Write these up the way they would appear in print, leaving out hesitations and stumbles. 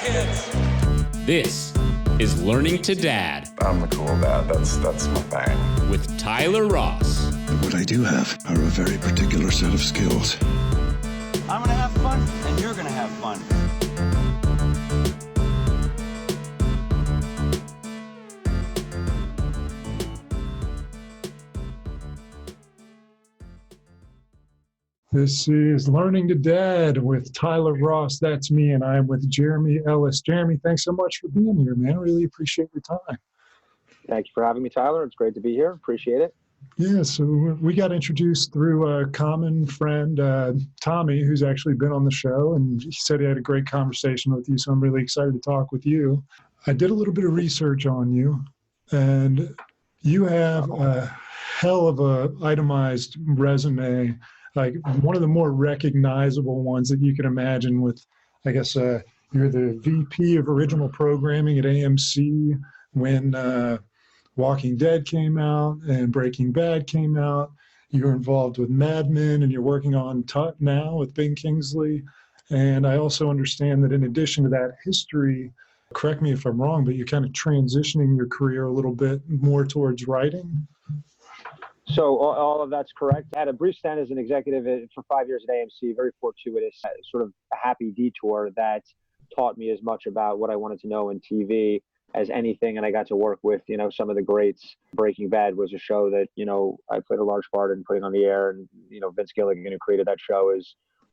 kids. This is Learning to Dad. I'm the cool dad. That's my thing. With Tyler Ross. But what I do have are a very particular set of skills. I'm gonna have fun, and you're gonna have fun. This is Learning to Dad with Tyler Ross. That's me, and I'm with Jeremy Elice. Jeremy, thanks so much for being here, man. Really appreciate your time. Thank you for having me, Tyler. It's great to be here. Appreciate it. Yeah, so we got introduced through a common friend, Tommy, who's actually been on the show, and he said he had a great conversation with you, so I'm really excited to talk with you. I did a little bit of research on you, and you have a hell of a itemized resume, like one of the more recognizable ones that you can imagine with, I guess, you're the VP of Original Programming at AMC when Walking Dead came out and Breaking Bad came out. You were involved with Mad Men, and you're working on TUT now with Kingsley. And I also understand that in addition to that history, correct me if I'm wrong, but you're kind of transitioning your career a little bit more towards writing. So all of that's correct. I had a brief stint as an executive for 5 years at AMC, very fortuitous, sort of a happy detour that taught me as much about what I wanted to know in TV as anything. And I got to work with, some of the greats. Breaking Bad was a show that, I played a large part in putting on the air. And, Vince Gilligan, who created that show,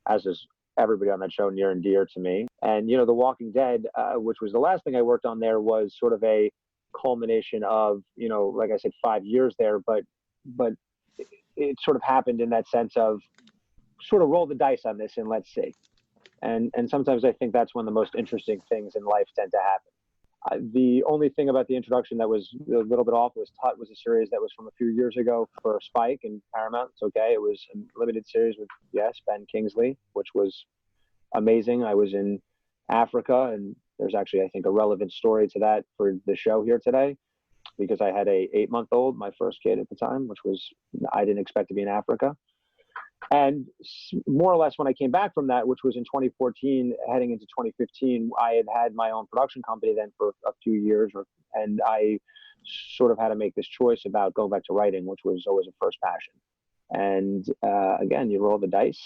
as is everybody on that show, near and dear to me. And, The Walking Dead, which was the last thing I worked on there, was sort of a culmination of, like I said, 5 years there, but it sort of happened in that sense of sort of roll the dice on this and let's see. And sometimes I think that's when the most interesting things in life tend to happen. The only thing about the introduction that was a little bit off was TUT was a series that was from a few years ago for Spike and Paramount. It's okay. It was a limited series with, Ben Kingsley, which was amazing. I was in Africa, and there's actually, I think, a relevant story to that for the show here today, because I had a 8-month-old, my first kid at the time, which was, I didn't expect to be in Africa. And more or less when I came back from that, which was in 2014, heading into 2015, I had my own production company then for a few years, and I sort of had to make this choice about going back to writing, which was always a first passion. And again, you roll the dice.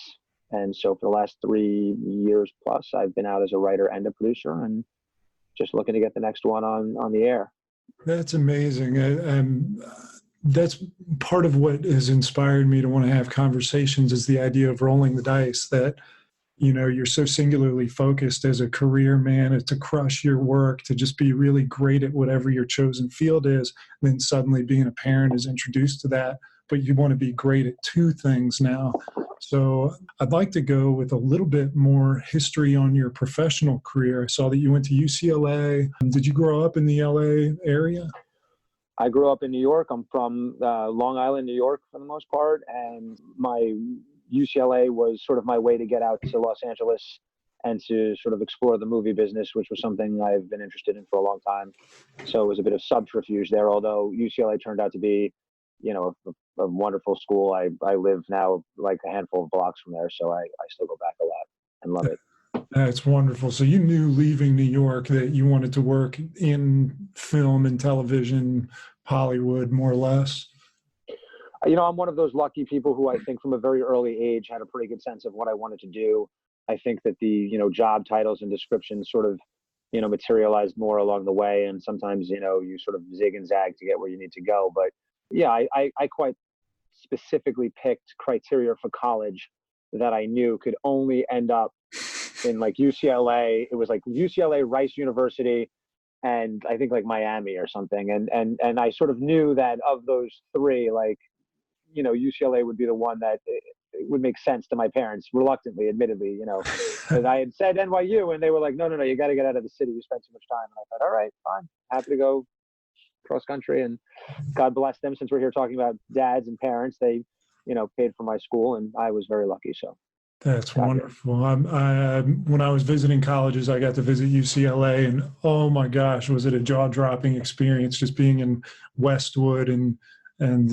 And so for the last 3 years plus, I've been out as a writer and a producer, and just looking to get the next one on the air. That's amazing. That's part of what has inspired me to want to have conversations, is the idea of rolling the dice, that, you're so singularly focused as a career man to crush your work, to just be really great at whatever your chosen field is. And then suddenly being a parent is introduced to that, but you want to be great at two things now. So I'd like to go with a little bit more history on your professional career. I saw that you went to UCLA. Did you grow up in the LA area? I grew up in New York. I'm from Long Island, New York, for the most part. And my UCLA was sort of my way to get out to Los Angeles and to sort of explore the movie business, which was something I've been interested in for a long time. So it was a bit of subterfuge there, although UCLA turned out to be, a wonderful school. I live now like a handful of blocks from there, so I still go back a lot and love it. That's wonderful. So you knew leaving New York that you wanted to work in film and television, Hollywood, more or less? I'm one of those lucky people who I think from a very early age had a pretty good sense of what I wanted to do. I think that the, job titles and descriptions sort of, materialized more along the way. And sometimes, you sort of zig and zag to get where you need to go. But yeah, I quite specifically picked criteria for college that I knew could only end up in like UCLA. It was like UCLA, Rice University, and I think like Miami or something. And I sort of knew that of those three, like, UCLA would be the one that it would make sense to my parents, reluctantly, admittedly, because I had said NYU, and they were like, no, you got to get out of the city. You spend too much time. And I thought, all right, fine, happy to go cross country. And God bless them, since we're here talking about dads and parents, they, paid for my school, and I was very lucky. So that's wonderful. When I was visiting colleges, I got to visit UCLA, and oh my gosh, was it a jaw-dropping experience just being in Westwood and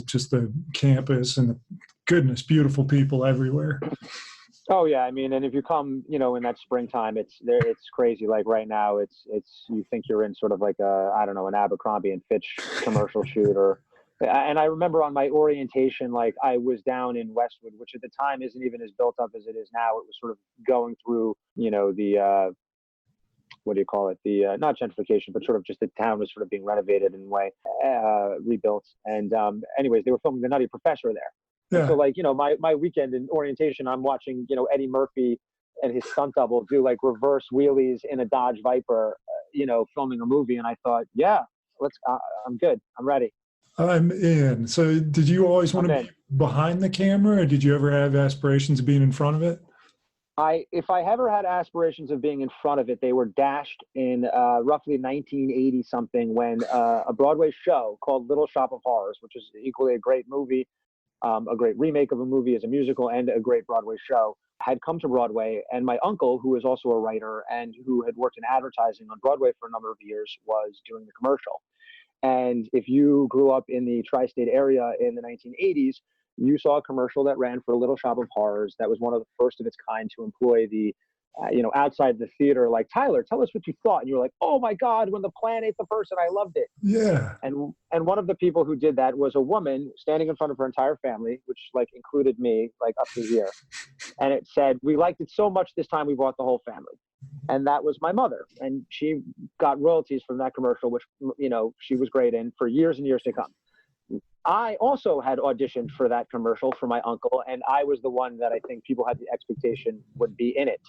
just the campus and the goodness, beautiful people everywhere. Oh yeah, I mean, and if you come, in that springtime, it's crazy. Like right now, it's you think you're in sort of like I don't know, an Abercrombie and Fitch commercial shoot, and I remember on my orientation, like I was down in Westwood, which at the time isn't even as built up as it is now. It was sort of going through, the what do you call it? The not gentrification, but sort of just the town was sort of being renovated in a way, rebuilt. And anyways, they were filming The Nutty Professor there. Yeah. So like, my weekend in orientation, I'm watching, Eddie Murphy and his stunt double do like reverse wheelies in a Dodge Viper, filming a movie. And I thought, yeah, I'm good. I'm ready. I'm in. So did you always want to be behind the camera, or did you ever have aspirations of being in front of it? If I ever had aspirations of being in front of it, they were dashed in roughly 1980 something, when a Broadway show called Little Shop of Horrors, which is equally a great movie, a great remake of a movie as a musical, and a great Broadway show, had come to Broadway. And my uncle, who is also a writer and who had worked in advertising on Broadway for a number of years, was doing the commercial. And if you grew up in the tri-state area in the 1980s, you saw a commercial that ran for Little Shop of Horrors that was one of the first of its kind to employ the, outside the theater, like, Tyler, tell us what you thought. And you were like, oh my God, when the plant ate the person, I loved it. Yeah. And one of the people who did that was a woman standing in front of her entire family, which like included me, like up to here. And it said, we liked it so much this time we brought the whole family. And that was my mother. And she got royalties from that commercial, which, she was great in for years and years to come. I also had auditioned for that commercial for my uncle, and I was the one that I think people had the expectation would be in it.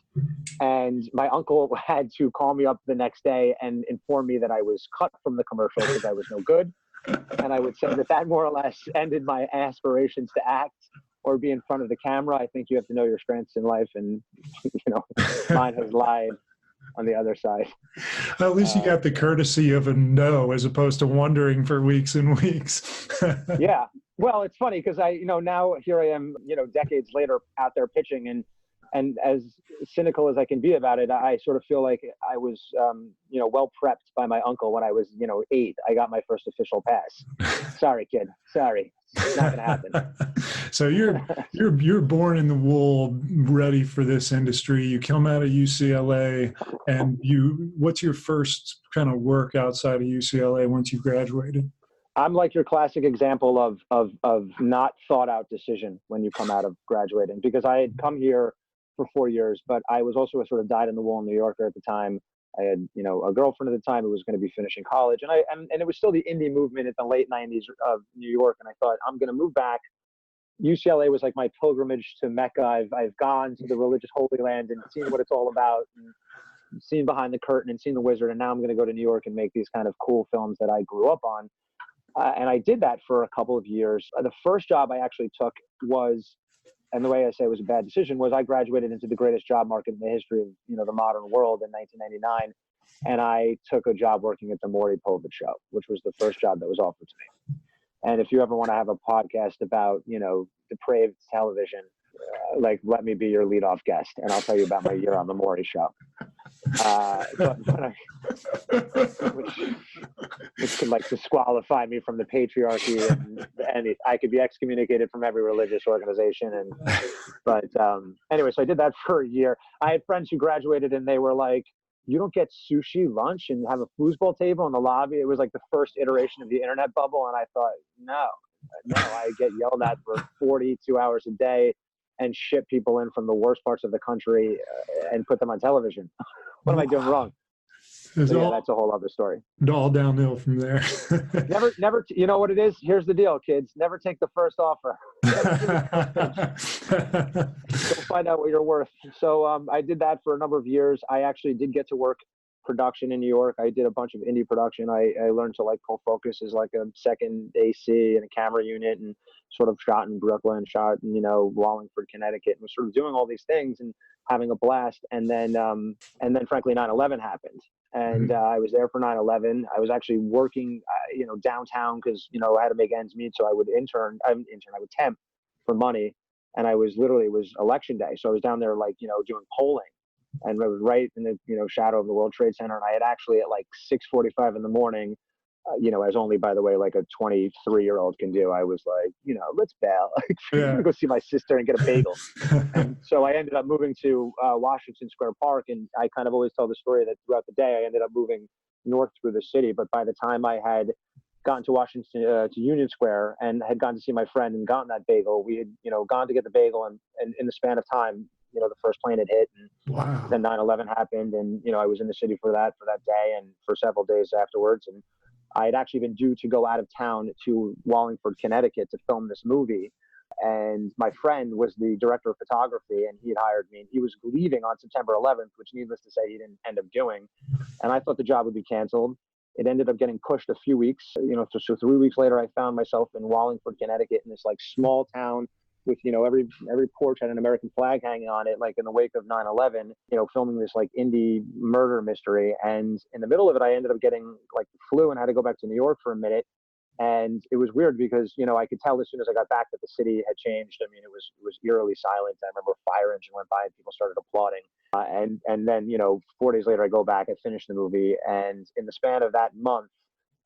And my uncle had to call me up the next day and inform me that I was cut from the commercial because I was no good. And I would say that more or less ended my aspirations to act or be in front of the camera. I think you have to know your strengths in life, and mine has lied on the other side. At least you got the courtesy of a no, as opposed to wondering for weeks and weeks. Yeah. Well, it's funny because now here I am, decades later out there pitching, and as cynical as I can be about it, I sort of feel like I was, well prepped by my uncle when I was, 8. I got my first official pass. Sorry, kid. Sorry. It's not going to happen. So you're born in the wool, ready for this industry. You come out of UCLA, and what's your first kind of work outside of UCLA once you graduated? I'm like your classic example of not thought out decision when you come out of graduating, because I had come here for 4 years, but I was also a sort of dyed in the wool New Yorker at the time. I had, a girlfriend at the time who was going to be finishing college, and it was still the indie movement in the late 90s of New York. And I thought, I'm going to move back. UCLA was like my pilgrimage to Mecca. I've gone to the religious Holy Land and seen what it's all about, and seen behind the curtain and seen the wizard. And now I'm going to go to New York and make these kind of cool films that I grew up on. And I did that for a couple of years. The first job I actually took was, and the way I say it was a bad decision, was I graduated into the greatest job market in the history of, the modern world in 1999. And I took a job working at the Maury Povich Show, which was the first job that was offered to me. And if you ever want to have a podcast about, depraved television, let me be your leadoff guest, and I'll tell you about my year on the Maury Show. Which could disqualify me from the patriarchy, and I could be excommunicated from every religious organization. But anyway, so I did that for a year. I had friends who graduated, and they were like, you don't get sushi lunch and have a foosball table in the lobby. It was like the first iteration of the internet bubble. And I thought, no, I get yelled at for 42 hours a day and ship people in from the worst parts of the country and put them on television. What am I doing wrong? That's a whole other story. All downhill from there. Never. You know what it is? Here's the deal, kids. Never take the first offer. Don't find out what you're worth. So I did that for a number of years. I actually did get to work production in New York. I did a bunch of indie production. I learned to pull focus as a second AC and a camera unit, and sort of shot in Brooklyn, shot in Wallingford, Connecticut, and was sort of doing all these things and having a blast. And then frankly 9/11 happened. And I was there for 9/11. I was actually working, downtown because, I had to make ends meet. So I would I would temp for money. And it was election day. So I was down there, doing polling. And I was right in the, shadow of the World Trade Center. And I had actually at 6:45 in the morning, as only, by the way, like a 23-year-old can do. I was like, let's bail. I'm going to go see my sister and get a bagel. And so I ended up moving to Washington Square Park. And I kind of always tell the story that throughout the day, I ended up moving north through the city. But by the time I had gotten to Washington, to Union Square, and had gone to see my friend and gotten that bagel, we had, gone to get the bagel. And in the span of time, the first plane had hit, and Wow. then 9/11 happened. And, I was in the city for that day and for several days afterwards. And I had actually been due to go out of town to Wallingford, Connecticut to film this movie. And my friend was the director of photography, and he had hired me. And he was leaving on September 11th, which, needless to say, he didn't end up doing. And I thought the job would be canceled. It ended up getting pushed a few weeks. So 3 weeks later, I found myself in Wallingford, Connecticut, in this like small town with, every porch had an American flag hanging on it, like in the wake of 9/11, filming this like indie murder mystery. And in the middle of it, I ended up getting like the flu and had to go back to New York for a minute. And it was weird because, I could tell as soon as I got back that the city had changed. I mean, it was eerily silent. I remember a fire engine went by and people started applauding. And then, 4 days later, I go back, I finished the movie. And in the span of that month,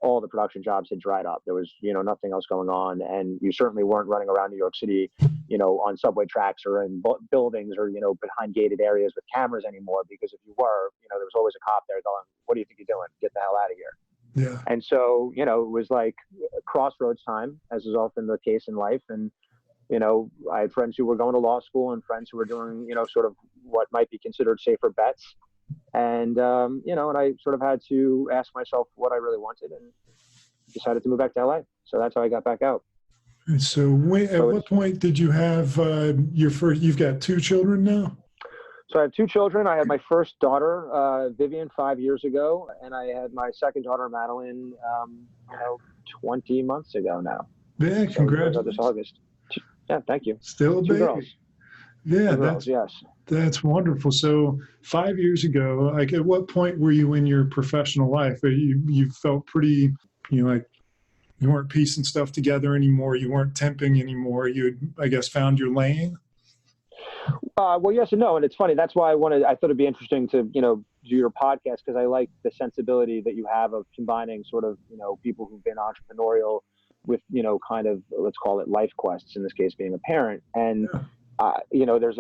all the production jobs had dried up. There was, nothing else going on. And you certainly weren't running around New York City, on subway tracks or in buildings or, behind gated areas with cameras anymore. Because if you were, there was always a cop there going, "What do you think you're doing? Get the hell out of here." Yeah. And so, it was like crossroads time, as is often the case in life. And, I had friends who were going to law school and friends who were doing, sort of what might be considered safer bets. And, and I sort of had to ask myself what I really wanted and decided to move back to LA. So that's how I got back out. And so at what point did you have you've got 2 children now? So I have 2 children. I had my first daughter, Vivian, 5 years ago. And I had my second daughter, Madeline, 20 months ago now. Yeah, so congratulations. This August. Yeah, thank you. Still a 2 baby. girls. Yeah, 2 girls, yes. That's wonderful. So 5 years ago, like at what point were you in your professional life? You felt pretty, like you weren't piecing stuff together anymore. You weren't temping anymore. You had, I guess, found your lane. Well, yes and no. And it's funny. That's why I thought it'd be interesting to, do your podcast, because I like the sensibility that you have of combining sort of, people who've been entrepreneurial with, kind of, let's call it life quests, in this case being a parent. And, there's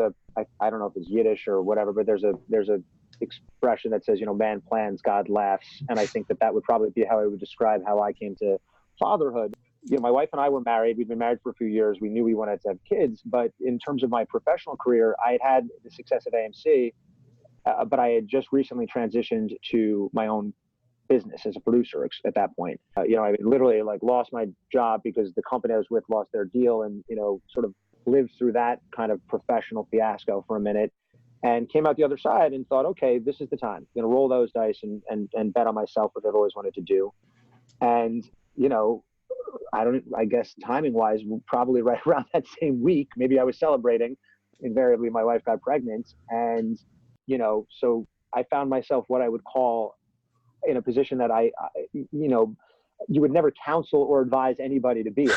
I don't know if it's Yiddish or whatever, but there's a expression that says, man plans, God laughs. And I think that would probably be how I would describe how I came to fatherhood. My wife and I were married. We'd been married for a few years. We knew we wanted to have kids. But in terms of my professional career, I had the success of AMC, but I had just recently transitioned to my own business as a producer at that point. I literally like lost my job because the company I was with lost their deal, and, sort of lived through that kind of professional fiasco for a minute, and came out the other side and thought, okay, this is the time. I'm going to roll those dice and bet on myself, which I've always wanted to do. And, I guess timing wise, probably right around that same week, maybe I was celebrating. Invariably, my wife got pregnant. And, so I found myself what I would call in a position that you would never counsel or advise anybody to be in.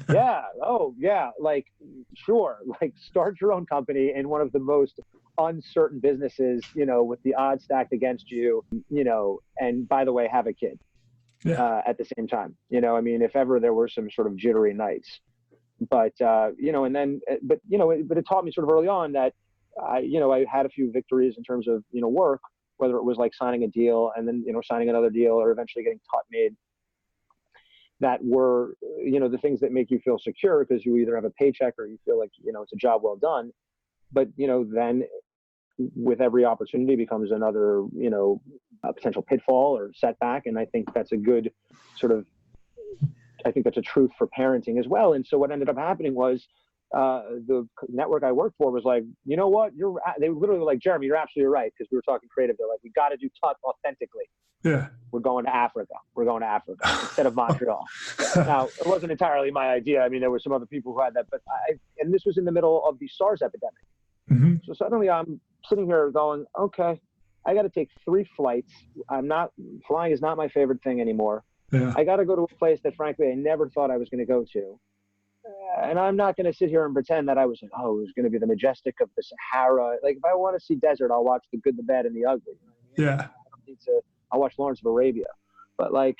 Yeah. Oh, yeah. Like, sure. Like, start your own company in one of the most uncertain businesses, with the odds stacked against you, and by the way, have a kid. Yeah. At the same time, if ever there were some sort of jittery nights, but, but it taught me sort of early on that, I had a few victories in terms of, work, whether it was like signing a deal and then, signing another deal, or eventually getting TUT made, that were, the things that make you feel secure because you either have a paycheck or you feel like, it's a job well done. But, then with every opportunity becomes another, a potential pitfall or setback. And I think that's a good that's a truth for parenting as well. And so what ended up happening was, the network I worked for was like, you know what, they were literally like, Jeremy, you're absolutely right. Cause we were talking creative. They're like, we got to do TUT authentically. Yeah. We're going to Africa. We're going to Africa instead of Montreal. Now, it wasn't entirely my idea. I mean, there were some other people who had that, but and this was in the middle of the SARS epidemic. Mm-hmm. So suddenly I'm sitting here going, okay, I got to take 3 flights. Flying is not my favorite thing anymore. Yeah. I got to go to a place that frankly, I never thought I was going to go to. And I'm not going to sit here and pretend that I was like, oh, it was going to be the majestic of the Sahara. Like, if I want to see desert, I'll watch The Good, the Bad, and the Ugly. You know what I mean? Yeah. I'll watch Lawrence of Arabia. But like,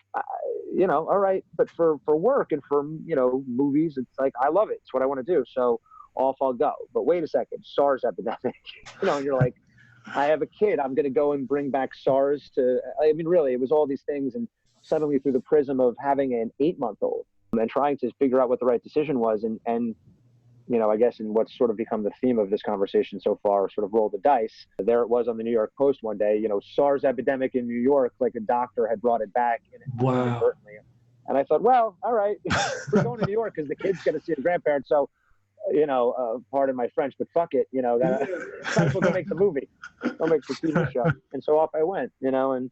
all right, but for work and for, movies, it's like, I love it. It's what I want to do. So off I'll go. But wait a second, SARS epidemic, and you're like, I have a kid. I'm going to go and bring back SARS really, it was all these things. And suddenly through the prism of having an 8-month-old and trying to figure out what the right decision was. And I guess in what's sort of become the theme of this conversation so far, sort of roll the dice. There it was on the New York Post one day, SARS epidemic in New York, like a doctor had brought it back inadvertently. And I thought, well, all right, we're going to New York because the kid's going to see his grandparents. So, pardon my French, but fuck it, that's what they'll make the movie. They'll make the TV show. And so off I went, and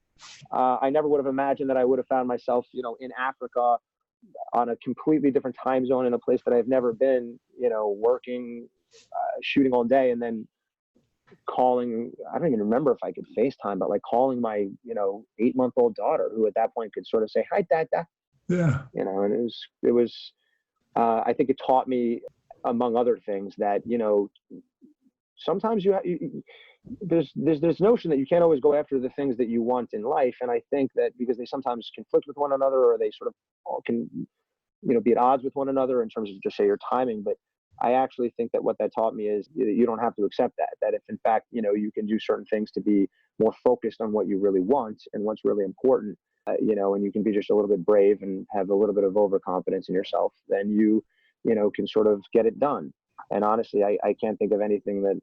I never would have imagined that I would have found myself, in Africa on a completely different time zone in a place that I've never been, working, shooting all day, and then calling, I don't even remember if I could FaceTime, but like calling my, 8-month-old daughter, who at that point could sort of say, hi, Dad. Yeah. And it was, I think it taught me, among other things, that, sometimes there's this notion that you can't always go after the things that you want in life. And I think that because they sometimes conflict with one another, or they sort of all can, be at odds with one another in terms of just say your timing. But I actually think that what that taught me is you don't have to accept that if in fact, you can do certain things to be more focused on what you really want and what's really important, and you can be just a little bit brave and have a little bit of overconfidence in yourself, then you can sort of get it done. And honestly, I can't think of anything that,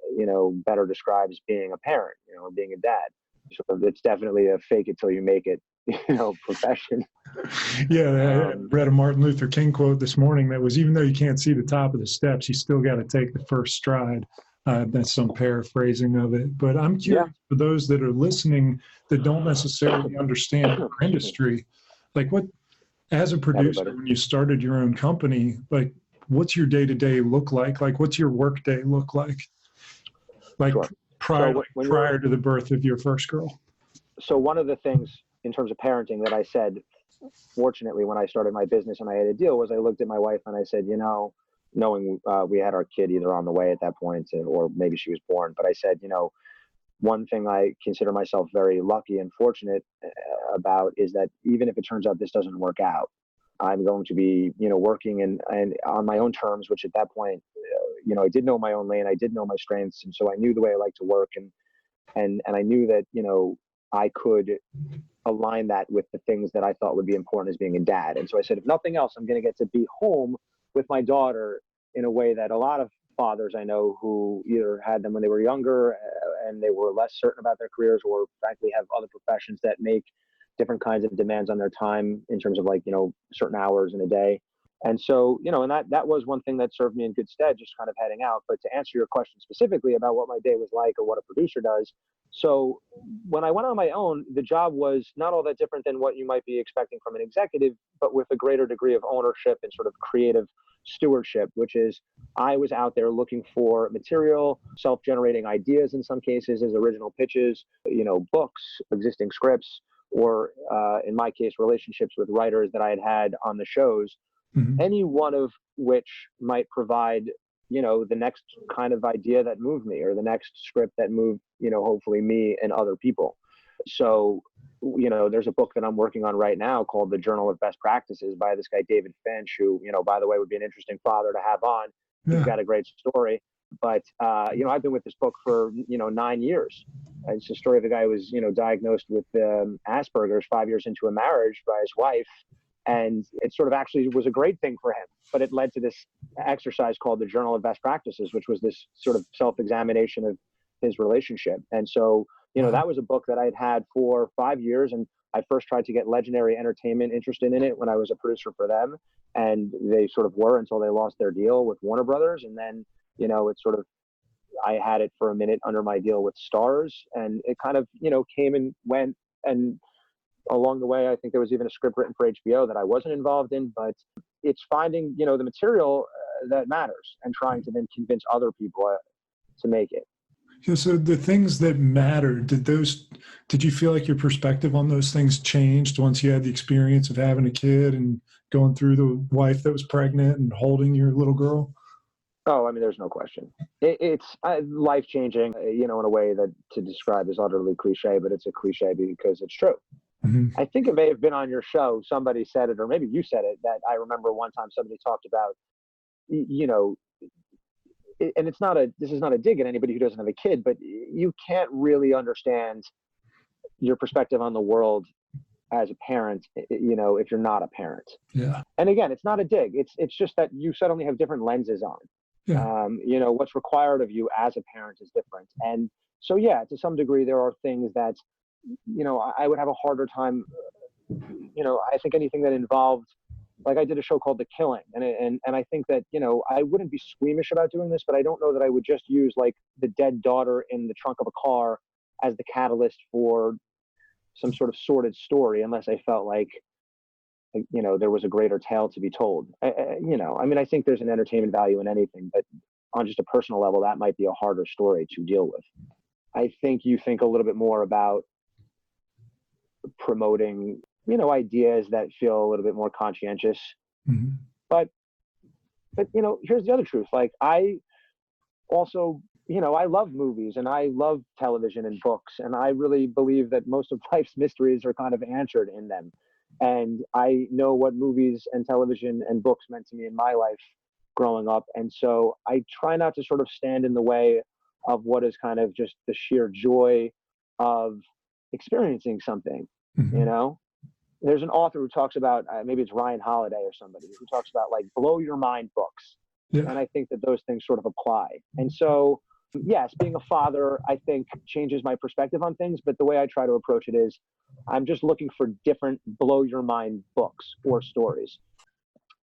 better describes being a parent, or being a dad. So it's definitely a fake it till you make it, profession. Yeah, I read a Martin Luther King quote this morning that was, even though you can't see the top of the steps, you still got to take the first stride. That's some paraphrasing of it. But I'm curious, for those that are listening that don't necessarily understand our industry, like as a producer, when you started your own company, like, what's your day-to-day look like? Like, what's your work day look like? Like, sure. prior to the birth of your first girl? So one of the things in terms of parenting that I said, fortunately, when I started my business and I had a deal, was I looked at my wife and I said, knowing we had our kid either on the way at that point, or maybe she was born, but I said, one thing I consider myself very lucky and fortunate about is that even if it turns out this doesn't work out, I'm going to be, working and on my own terms, which at that point, I did know my own lane. I did know my strengths. And so I knew the way I like to work, and I knew that, I could align that with the things that I thought would be important as being a dad. And so I said, if nothing else, I'm going to get to be home with my daughter in a way that a lot of fathers I know who either had them when they were younger and they were less certain about their careers, or frankly have other professions that make different kinds of demands on their time in terms of like, certain hours in a day. And so, and that was one thing that served me in good stead, just kind of heading out. But to answer your question specifically about what my day was like or what a producer does. So when I went on my own, the job was not all that different than what you might be expecting from an executive, but with a greater degree of ownership and sort of creative stewardship, which is I was out there looking for material, self-generating ideas in some cases as original pitches, books, existing scripts, or in my case, relationships with writers that I had on the shows, any one of which might provide, the next kind of idea that moved me, or the next script that moved, hopefully me and other people. So, there's a book that I'm working on right now called The Journal of Best Practices by this guy, David Finch, who, by the way, would be an interesting father to have on. He's got a great story. But, I've been with this book for, 9 years. It's the story of a guy who was, diagnosed with Asperger's 5 years into a marriage by his wife. And it sort of actually was a great thing for him. But it led to this exercise called the Journal of Best Practices, which was this sort of self-examination of his relationship. And so, that was a book that I'd had for 5 years. And I first tried to get Legendary Entertainment interested in it when I was a producer for them. And they sort of were until they lost their deal with Warner Brothers. And then, it sort of, I had it for a minute under my deal with Starz, and it kind of, came and went. And along the way, I think there was even a script written for HBO that I wasn't involved in, but it's finding, the material that matters and trying to then convince other people to make it. Yeah, so the things that mattered, did you feel like your perspective on those things changed once you had the experience of having a kid and going through the wife that was pregnant and holding your little girl? Oh, I mean, there's no question. It's life-changing, in a way that to describe is utterly cliche, but it's a cliche because it's true. I think it may have been on your show. Somebody said it, or maybe you said it, that I remember one time somebody talked about, and this is not a dig at anybody who doesn't have a kid, but you can't really understand your perspective on the world as a parent, if you're not a parent. Yeah. And again, it's not a dig. It's just that you suddenly have different lenses on. Yeah. What's required of you as a parent is different. And so, yeah, to some degree, there are things that, I would have a harder time, I think anything that involved, like I did a show called The Killing. And I think that, I wouldn't be squeamish about doing this, but I don't know that I would just use like the dead daughter in the trunk of a car as the catalyst for some sort of sordid story, unless I felt like, there was a greater tale to be told. I think there's an entertainment value in anything, but on just a personal level, that might be a harder story to deal with. I think you think a little bit more about promoting, ideas that feel a little bit more conscientious. Mm-hmm. But here's the other truth. Like I also, I love movies and I love television and books, and I really believe that most of life's mysteries are kind of answered in them. And I know what movies and television and books meant to me in my life growing up. And so I try not to sort of stand in the way of what is kind of just the sheer joy of experiencing something. Mm-hmm. There's an author who talks about, maybe it's Ryan Holiday or somebody, who talks about like blow your mind books. Yeah. And I think that those things sort of apply. And so, yes, being a father, I think changes my perspective on things, but the way I try to approach it is I'm just looking for different blow your mind books or stories.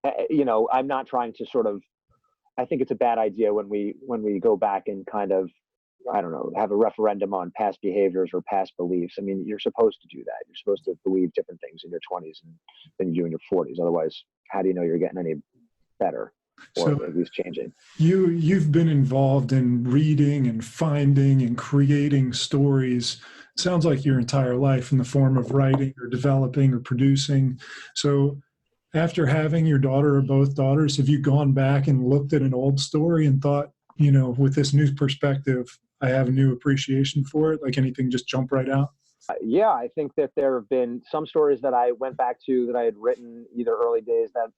I'm not trying to sort of, I think it's a bad idea when we go back and kind of, I don't know, have a referendum on past behaviors or past beliefs. I mean, you're supposed to do that. You're supposed to believe different things in your 20s than you do in your 40s. Otherwise, how do you know you're getting any better or at least changing? You've been involved in reading and finding and creating stories. It sounds like your entire life in the form of writing or developing or producing. So after having your daughter or both daughters, have you gone back and looked at an old story and thought, with this new perspective, I have a new appreciation for it? Like anything just jump right out? Yeah, I think that there have been some stories that I went back to that I had written either early days that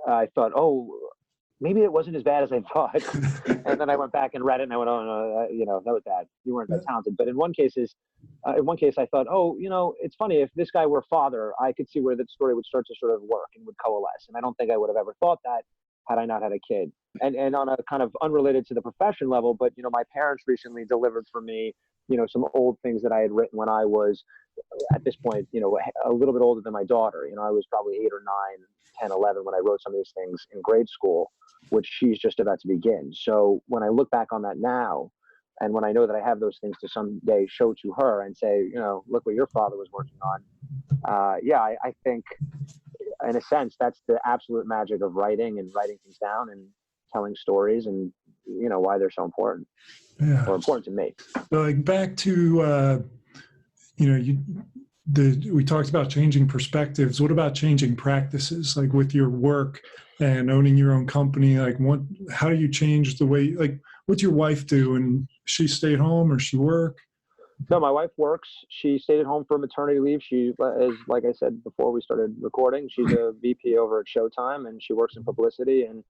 I thought, oh, maybe it wasn't as bad as I thought. And then I went back and read it and I went, oh, no, that was bad. You weren't that talented. But in one case I thought, oh, it's funny. If this guy were a father, I could see where the story would start to sort of work and would coalesce. And I don't think I would have ever thought that had I not had a kid. And on a kind of unrelated to the profession level, but, my parents recently delivered for me, some old things that I had written when I was, at this point, a little bit older than my daughter. I was probably 8 or 9, 10, 11 when I wrote some of these things in grade school, which she's just about to begin. So when I look back on that now, and when I know that I have those things to someday show to her and say, look what your father was working on. I think in a sense, that's the absolute magic of writing and writing things down and telling stories and, why they're so important or important to me. Like back to, we talked about changing perspectives. What about changing practices, like with your work and owning your own company? Like how do you change the way, like what's your wife do? And she stay at home or she work? No, my wife works. She stayed at home for maternity leave. She is, like I said before we started recording, she's a VP over at Showtime and she works in publicity. And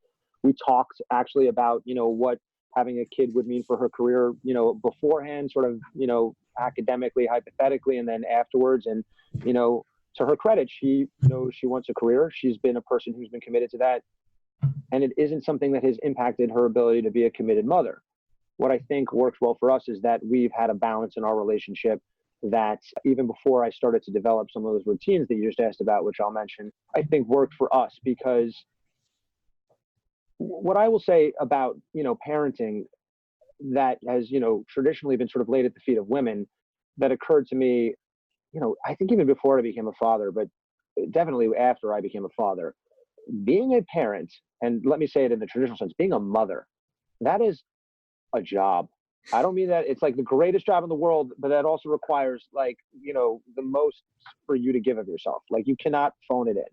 we talked actually about, what having a kid would mean for her career, beforehand, sort of, academically, hypothetically, and then afterwards. And, to her credit, she knows she wants a career. She's been a person who's been committed to that. And it isn't something that has impacted her ability to be a committed mother. What I think works well for us is that we've had a balance in our relationship that even before I started to develop some of those routines that you just asked about, which I'll mention, I think worked for us because what I will say about, parenting that has, traditionally been sort of laid at the feet of women that occurred to me, I think even before I became a father, but definitely after I became a father, being a parent, and let me say it in the traditional sense, being a mother, that is a job. I don't mean that it's like the greatest job in the world, but that also requires like, the most for you to give of yourself. Like you cannot phone it in,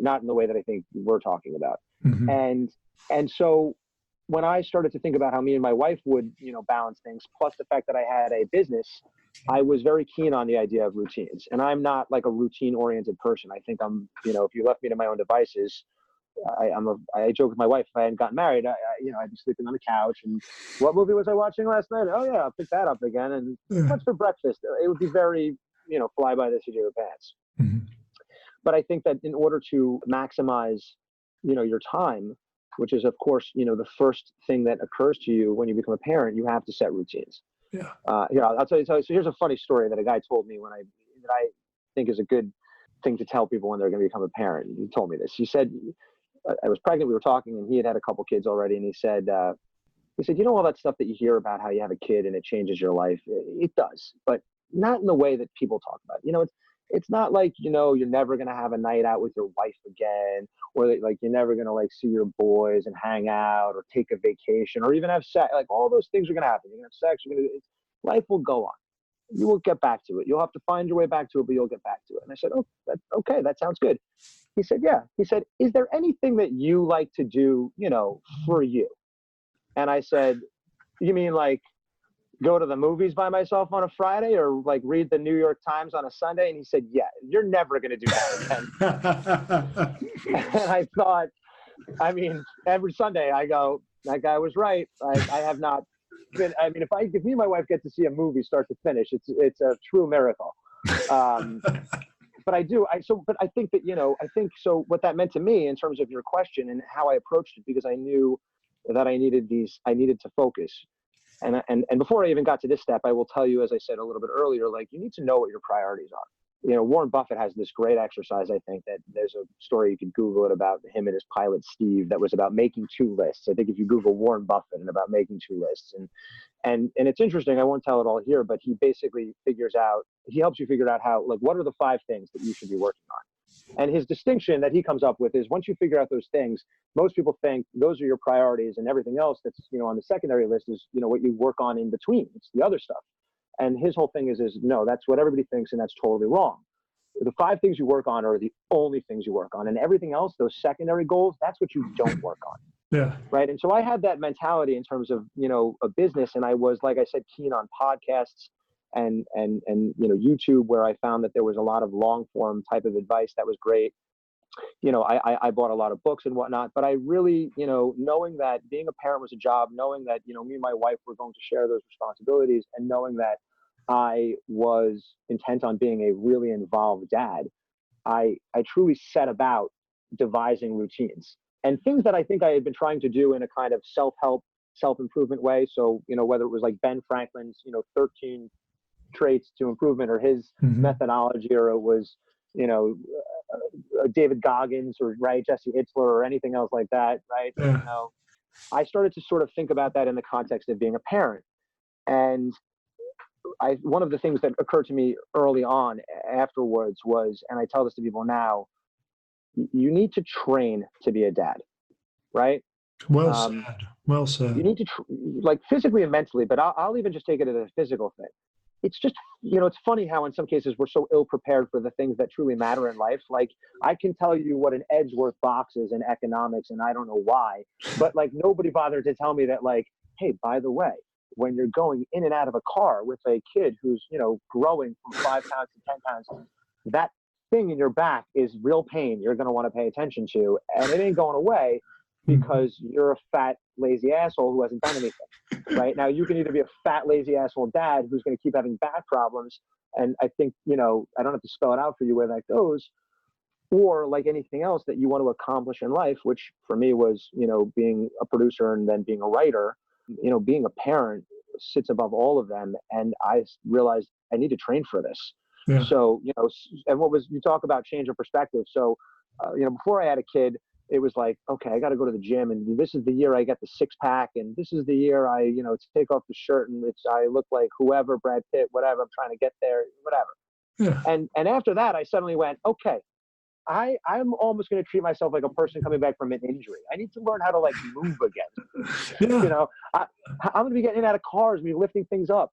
not in the way that I think we're talking about. Mm-hmm. And so when I started to think about how me and my wife would, balance things, plus the fact that I had a business I was very keen on the idea of routines, and I'm not like a routine oriented person. I think I'm, if you left me to my own devices, I joke with my wife, if I hadn't gotten married, I'd be sleeping on the couch. And what movie was I watching last night? Oh yeah, I'll pick that up again. And what's for breakfast? It would be very, fly by the seat of your pants. Mm-hmm. But I think that in order to maximize, your time, which is of course, the first thing that occurs to you when you become a parent, you have to set routines. Yeah. I'll tell you. So here's a funny story that a guy told me that I think is a good thing to tell people when they're going to become a parent. He told me this. He said, I was pregnant, we were talking, and he had a couple kids already. And he said, all that stuff that you hear about how you have a kid and it changes your life. It does, but not in the way that people talk about it. It's not like, you're never going to have a night out with your wife again, or that, like, you're never going to see your boys and hang out or take a vacation or even have sex. Like, all those things are going to happen. You're going to have sex. Life will go on. You will get back to it. You'll have to find your way back to it, but you'll get back to it. And I said, oh, okay, that sounds good. He said, yeah. He said, is there anything that you like to do, for you? And I said, you mean like go to the movies by myself on a Friday, or like read the New York Times on a Sunday? And he said, yeah, you're never going to do that again. And I thought, every Sunday I go, that guy was right. I have not been, if me and my wife get to see a movie start to finish, it's a true miracle. But I do. But I think that, what that meant to me in terms of your question and how I approached it, because I knew that I needed to focus. And before I even got to this step, I will tell you, as I said a little bit earlier, like, you need to know what your priorities are. Warren Buffett has this great exercise. I think that there's a story, you could Google it, about him and his pilot, Steve, that was about making two lists. I think if you Google Warren Buffett and about making two lists, and it's interesting, I won't tell it all here, but he basically helps you figure out how, like, what are the 5 things that you should be working on? And his distinction that he comes up with is, once you figure out those things, most people think those are your priorities, and everything else that's, on the secondary list is, what you work on in between. It's the other stuff. And his whole thing is no, that's what everybody thinks, and that's totally wrong. The 5 things you work on are the only things you work on, and everything else, those secondary goals, that's what you don't work on. Yeah. Right. And so I had that mentality in terms of, a business, and I was, like I said, keen on podcasts and YouTube, where I found that there was a lot of long form type of advice that was great. I bought a lot of books and whatnot, but I really, knowing that being a parent was a job, knowing that, me and my wife were going to share those responsibilities, and knowing that I was intent on being a really involved dad, I truly set about devising routines and things that I think I had been trying to do in a kind of self-help, self-improvement way. So, whether it was like Ben Franklin's, 13 traits to improvement, or his methodology, or it was, David Goggins, or Jesse Itzler, or anything else like that, right? Yeah. I started to sort of think about that in the context of being a parent. And one of the things that occurred to me early on afterwards was, and I tell this to people now, you need to train to be a dad, right? Well said. Well said. You need to, like, physically and mentally, but I'll even just take it as a physical thing. It's just, it's funny how in some cases we're so ill prepared for the things that truly matter in life. Like, I can tell you what an Edgeworth box is in economics, and I don't know why, but like, nobody bothered to tell me that, like, hey, by the way, when you're going in and out of a car with a kid who's, growing from 5 pounds to 10 pounds, that thing in your back is real pain you're going to want to pay attention to, and it ain't going away because you're a fat, lazy asshole who hasn't done anything. Right? Now, you can either be a fat, lazy asshole dad who's going to keep having back problems, and I think, I don't have to spell it out for you where that goes, or like anything else that you want to accomplish in life, which for me was, being a producer and then being a writer. Being a parent sits above all of them, and I realized I need to train for this. Yeah. So, and you talk about change of perspective. So, before I had a kid, it was like, okay, I got to go to the gym, and this is the year I get the 6-pack, and this is the year I, take off the shirt, and I look like whoever, Brad Pitt, whatever, I'm trying to get there, whatever. Yeah. And after that, I suddenly went, okay, I'm almost going to treat myself like a person coming back from an injury. I need to learn how to, like, move again. Yeah. I'm going to be getting out of cars, be lifting things up,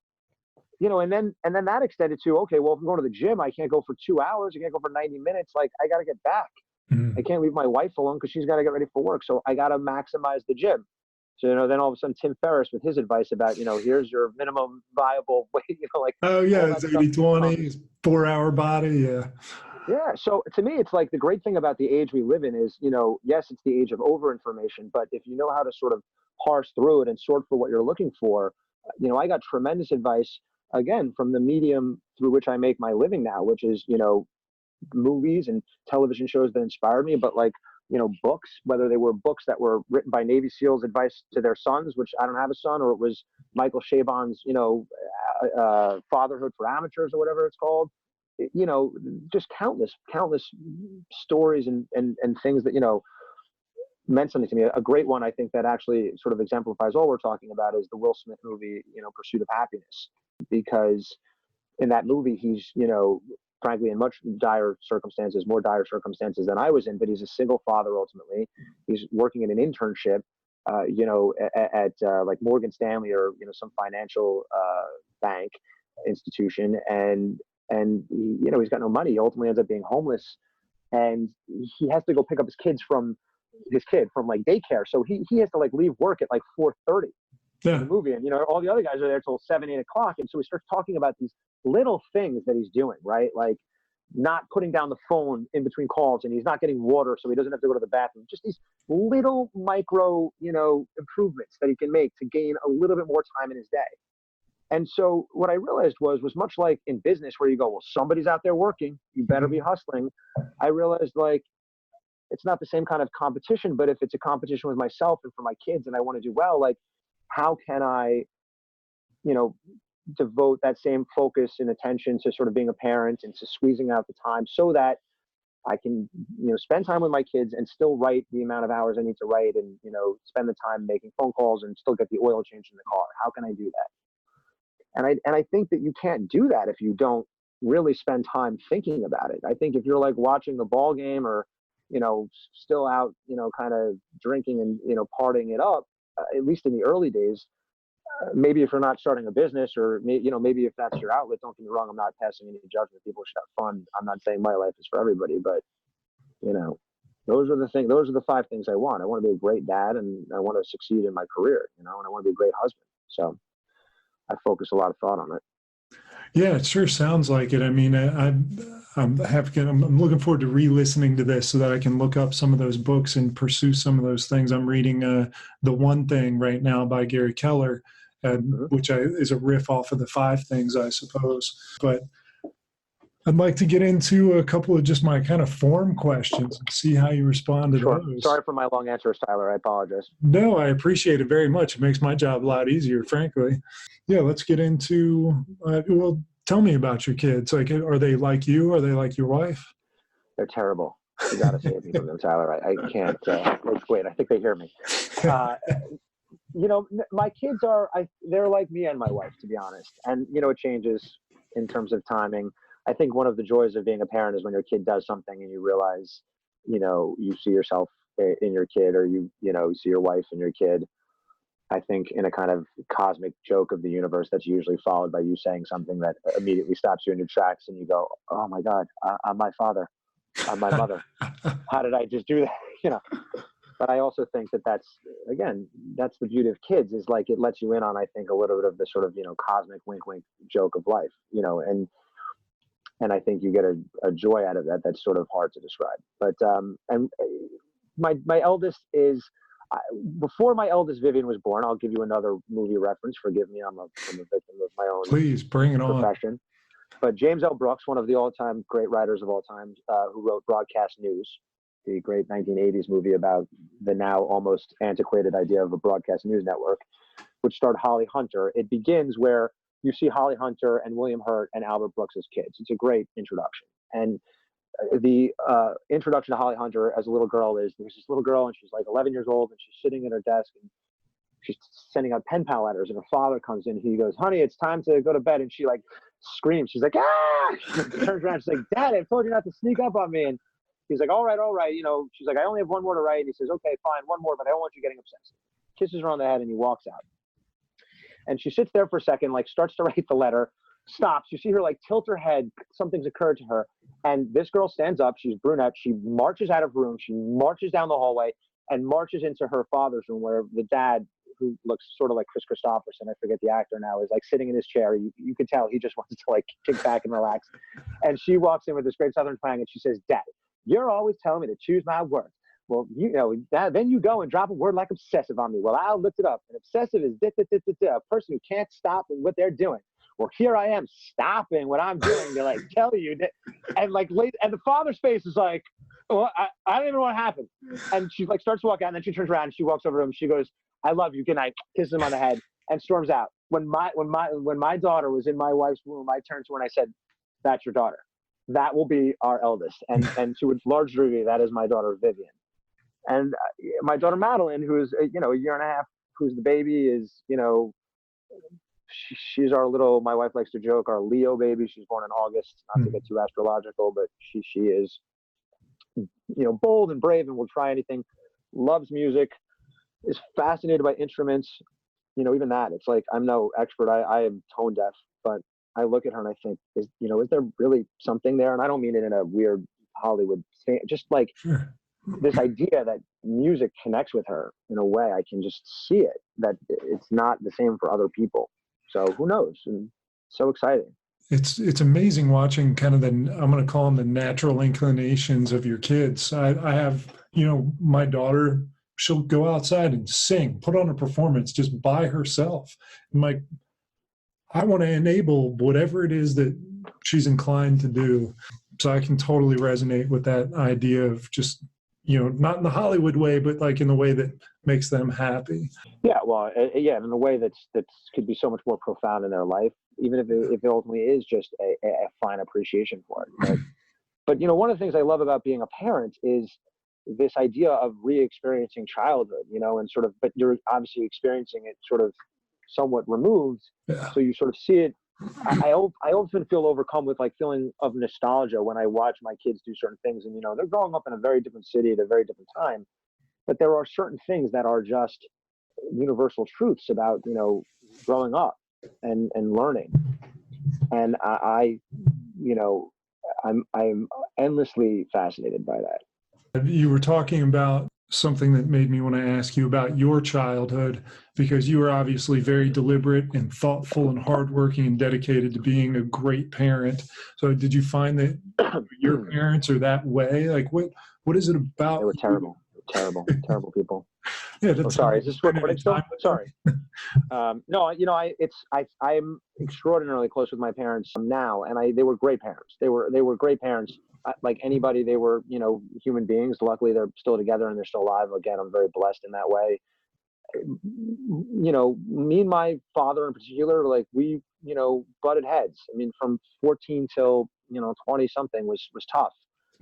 and then that extended to, okay, well, if I'm going to the gym, I can't go for 2 hours. I can't go for 90 minutes. Like, I got to get back. I can't leave my wife alone because she's got to get ready for work. So I got to maximize the gym. So, then all of a sudden Tim Ferriss with his advice about, here's your minimum viable weight, like. Oh yeah, it's 80-20, 4-hour body. Yeah. Yeah. So to me, it's like the great thing about the age we live in is, yes, it's the age of over information, but if you know how to sort of parse through it and sort for what you're looking for, I got tremendous advice, again, from the medium through which I make my living now, which is, movies and television shows that inspired me, but like, books, whether they were books that were written by Navy SEALs advice to their sons, which I don't have a son, or it was Michael Chabon's, Fatherhood for Amateurs or whatever it's called, just countless stories and things that, meant something to me. A great one, I think, that actually sort of exemplifies all we're talking about is the Will Smith movie, Pursuit of Happiness, because in that movie, he's, frankly, in much more dire circumstances than I was in, but he's a single father ultimately. He's working in an internship, at like Morgan Stanley or, some financial bank institution. And he's got no money. He ultimately ends up being homeless, and he has to go pick up his kid from like daycare. So he has to like leave work at like 4:30 in the movie. And, all the other guys are there till 7, 8 o'clock. And so he starts talking about these little things that he's doing, right? Like not putting down the phone in between calls, and he's not getting water so he doesn't have to go to the bathroom. Just these little micro, improvements that he can make to gain a little bit more time in his day. And so what I realized was much like in business where you go, well, somebody's out there working, you better be hustling. I realized like, it's not the same kind of competition, but if it's a competition with myself and for my kids and I want to do well, like how can I, devote that same focus and attention to sort of being a parent and to squeezing out the time so that I can, spend time with my kids and still write the amount of hours I need to write and, spend the time making phone calls and still get the oil change in the car. How can I do that? And I think that you can't do that if you don't really spend time thinking about it. I think if you're like watching the ball game or, still out, kind of drinking and, partying it up, at least in the early days, maybe if you're not starting a business or, maybe if that's your outlet, don't get me wrong, I'm not passing any judgment. People should have fun. I'm not saying my life is for everybody, but, those are the 5 things I want. I want to be a great dad and I want to succeed in my career, and I want to be a great husband. So I focus a lot of thought on it. Yeah, it sure sounds like it. I mean, I'm looking forward to re-listening to this so that I can look up some of those books and pursue some of those things. I'm reading The One Thing right now by Gary Keller, which is a riff off of the 5 things, I suppose. But I'd like to get into a couple of just my kind of form questions and see how you respond to those. Sorry for my long answers, Tyler. I apologize. No, I appreciate it very much. It makes my job a lot easier, frankly. Yeah, let's get into, well, tell me about your kids. Like, are they like you? Are they like your wife? They're terrible. You got to save me from them, Tyler. I can't. Wait, I think they hear me. My kids they're like me and my wife, to be honest. And, it changes in terms of timing. I think one of the joys of being a parent is when your kid does something and you realize, you see yourself in your kid, or you see your wife in your kid. I think in a kind of cosmic joke of the universe that's usually followed by you saying something that immediately stops you in your tracks and you go, oh my God, I'm my father, I'm my mother. How did I just do that? But I also think that's the beauty of kids, is like it lets you in on, I think, a little bit of the sort of, cosmic wink wink joke of life, and I think you get a joy out of that that's sort of hard to describe. But and my eldest is, before my eldest Vivian was born, I'll give you another movie reference. Forgive me, I'm a victim of my own Please bring it profession. On. But James L. Brooks, one of the all-time great writers of all time, who wrote Broadcast News, the great 1980s movie about the now almost antiquated idea of a broadcast news network, which starred Holly Hunter. It begins where you see Holly Hunter and William Hurt and Albert Brooks as kids. It's a great introduction. And the introduction to Holly Hunter as a little girl is, there's this little girl and she's like 11 years old and she's sitting at her desk and she's sending out pen pal letters, and her father comes in. He goes, honey, it's time to go to bed. And she like screams. She's like, ah! She turns around. She's like, Dad, I told you not to sneak up on me. And he's like, all right. She's like, I only have one more to write. And he says, okay, fine, one more, but I don't want you getting obsessed. Kisses her on the head and he walks out. And she sits there for a second, like starts to write the letter, stops. You see her like tilt her head. Something's occurred to her. And this girl stands up. She's brunette. She marches out of room. She marches down the hallway and marches into her father's room, where the dad, who looks sort of like Chris Christopherson, I forget the actor now, is like sitting in his chair. You could tell he just wants to like kick back and relax. And she walks in with this great Southern twang and she says, "Dad, you're always telling me to choose my words. Well, then you go and drop a word like obsessive on me. Well, I'll look it up. And obsessive is a person who can't stop what they're doing. Well, here I am stopping what I'm doing to like tell you that." And like and the father's face is like, well, I don't even know what happened. And she like starts to walk out, and then she turns around and she walks over to him. She goes, "I love you. Good night." Kisses him on the head and storms out. When my daughter was in my wife's womb, I turned to her and I said, "That's your daughter. That will be our eldest." And to a large degree, that is my daughter Vivian. And my daughter Madeline, who is a year and a half, who's the baby, is she's our little. My wife likes to joke, our Leo baby. She's born in August. Not to get too astrological, but she is bold and brave and will try anything. Loves music. Is fascinated by instruments. Even that. It's like I'm no expert. I am tone deaf, but I look at her and I think, is there really something there? And I don't mean it in a weird Hollywood thing. Just like this idea that music connects with her in a way. I can just see it, that it's not the same for other people. So who knows? And so exciting. It's amazing watching kind of I'm going to call them the natural inclinations of your kids. I have, my daughter, she'll go outside and sing, put on a performance just by herself. I'm like, I want to enable whatever it is that she's inclined to do. So I can totally resonate with that idea of just, not in the Hollywood way, but like in the way that makes them happy. Yeah, well, in a way that could be so much more profound in their life, even if it ultimately is just a fine appreciation for it. But one of the things I love about being a parent is this idea of re-experiencing childhood, and sort of, but you're obviously experiencing it sort of somewhat removed. Yeah. So you sort of see it. I often feel overcome with like feeling of nostalgia when I watch my kids do certain things, and they're growing up in a very different city at a very different time, but there are certain things that are just universal truths about growing up and learning, and I'm endlessly fascinated by that. You were talking about something that made me want to ask you about your childhood, because you were obviously very deliberate and thoughtful and hardworking and dedicated to being a great parent. So did you find that your parents are that way? Like what is it about? They were terrible terrible people. Yeah, sorry, is this recording still? Sorry. No, I'm extraordinarily close with my parents now, and they were great parents. They were great parents. Like anybody, they were, human beings. Luckily, they're still together and they're still alive. Again, I'm very blessed in that way. Me and my father in particular, like we, butted heads. I mean, from 14 till, 20 something was tough.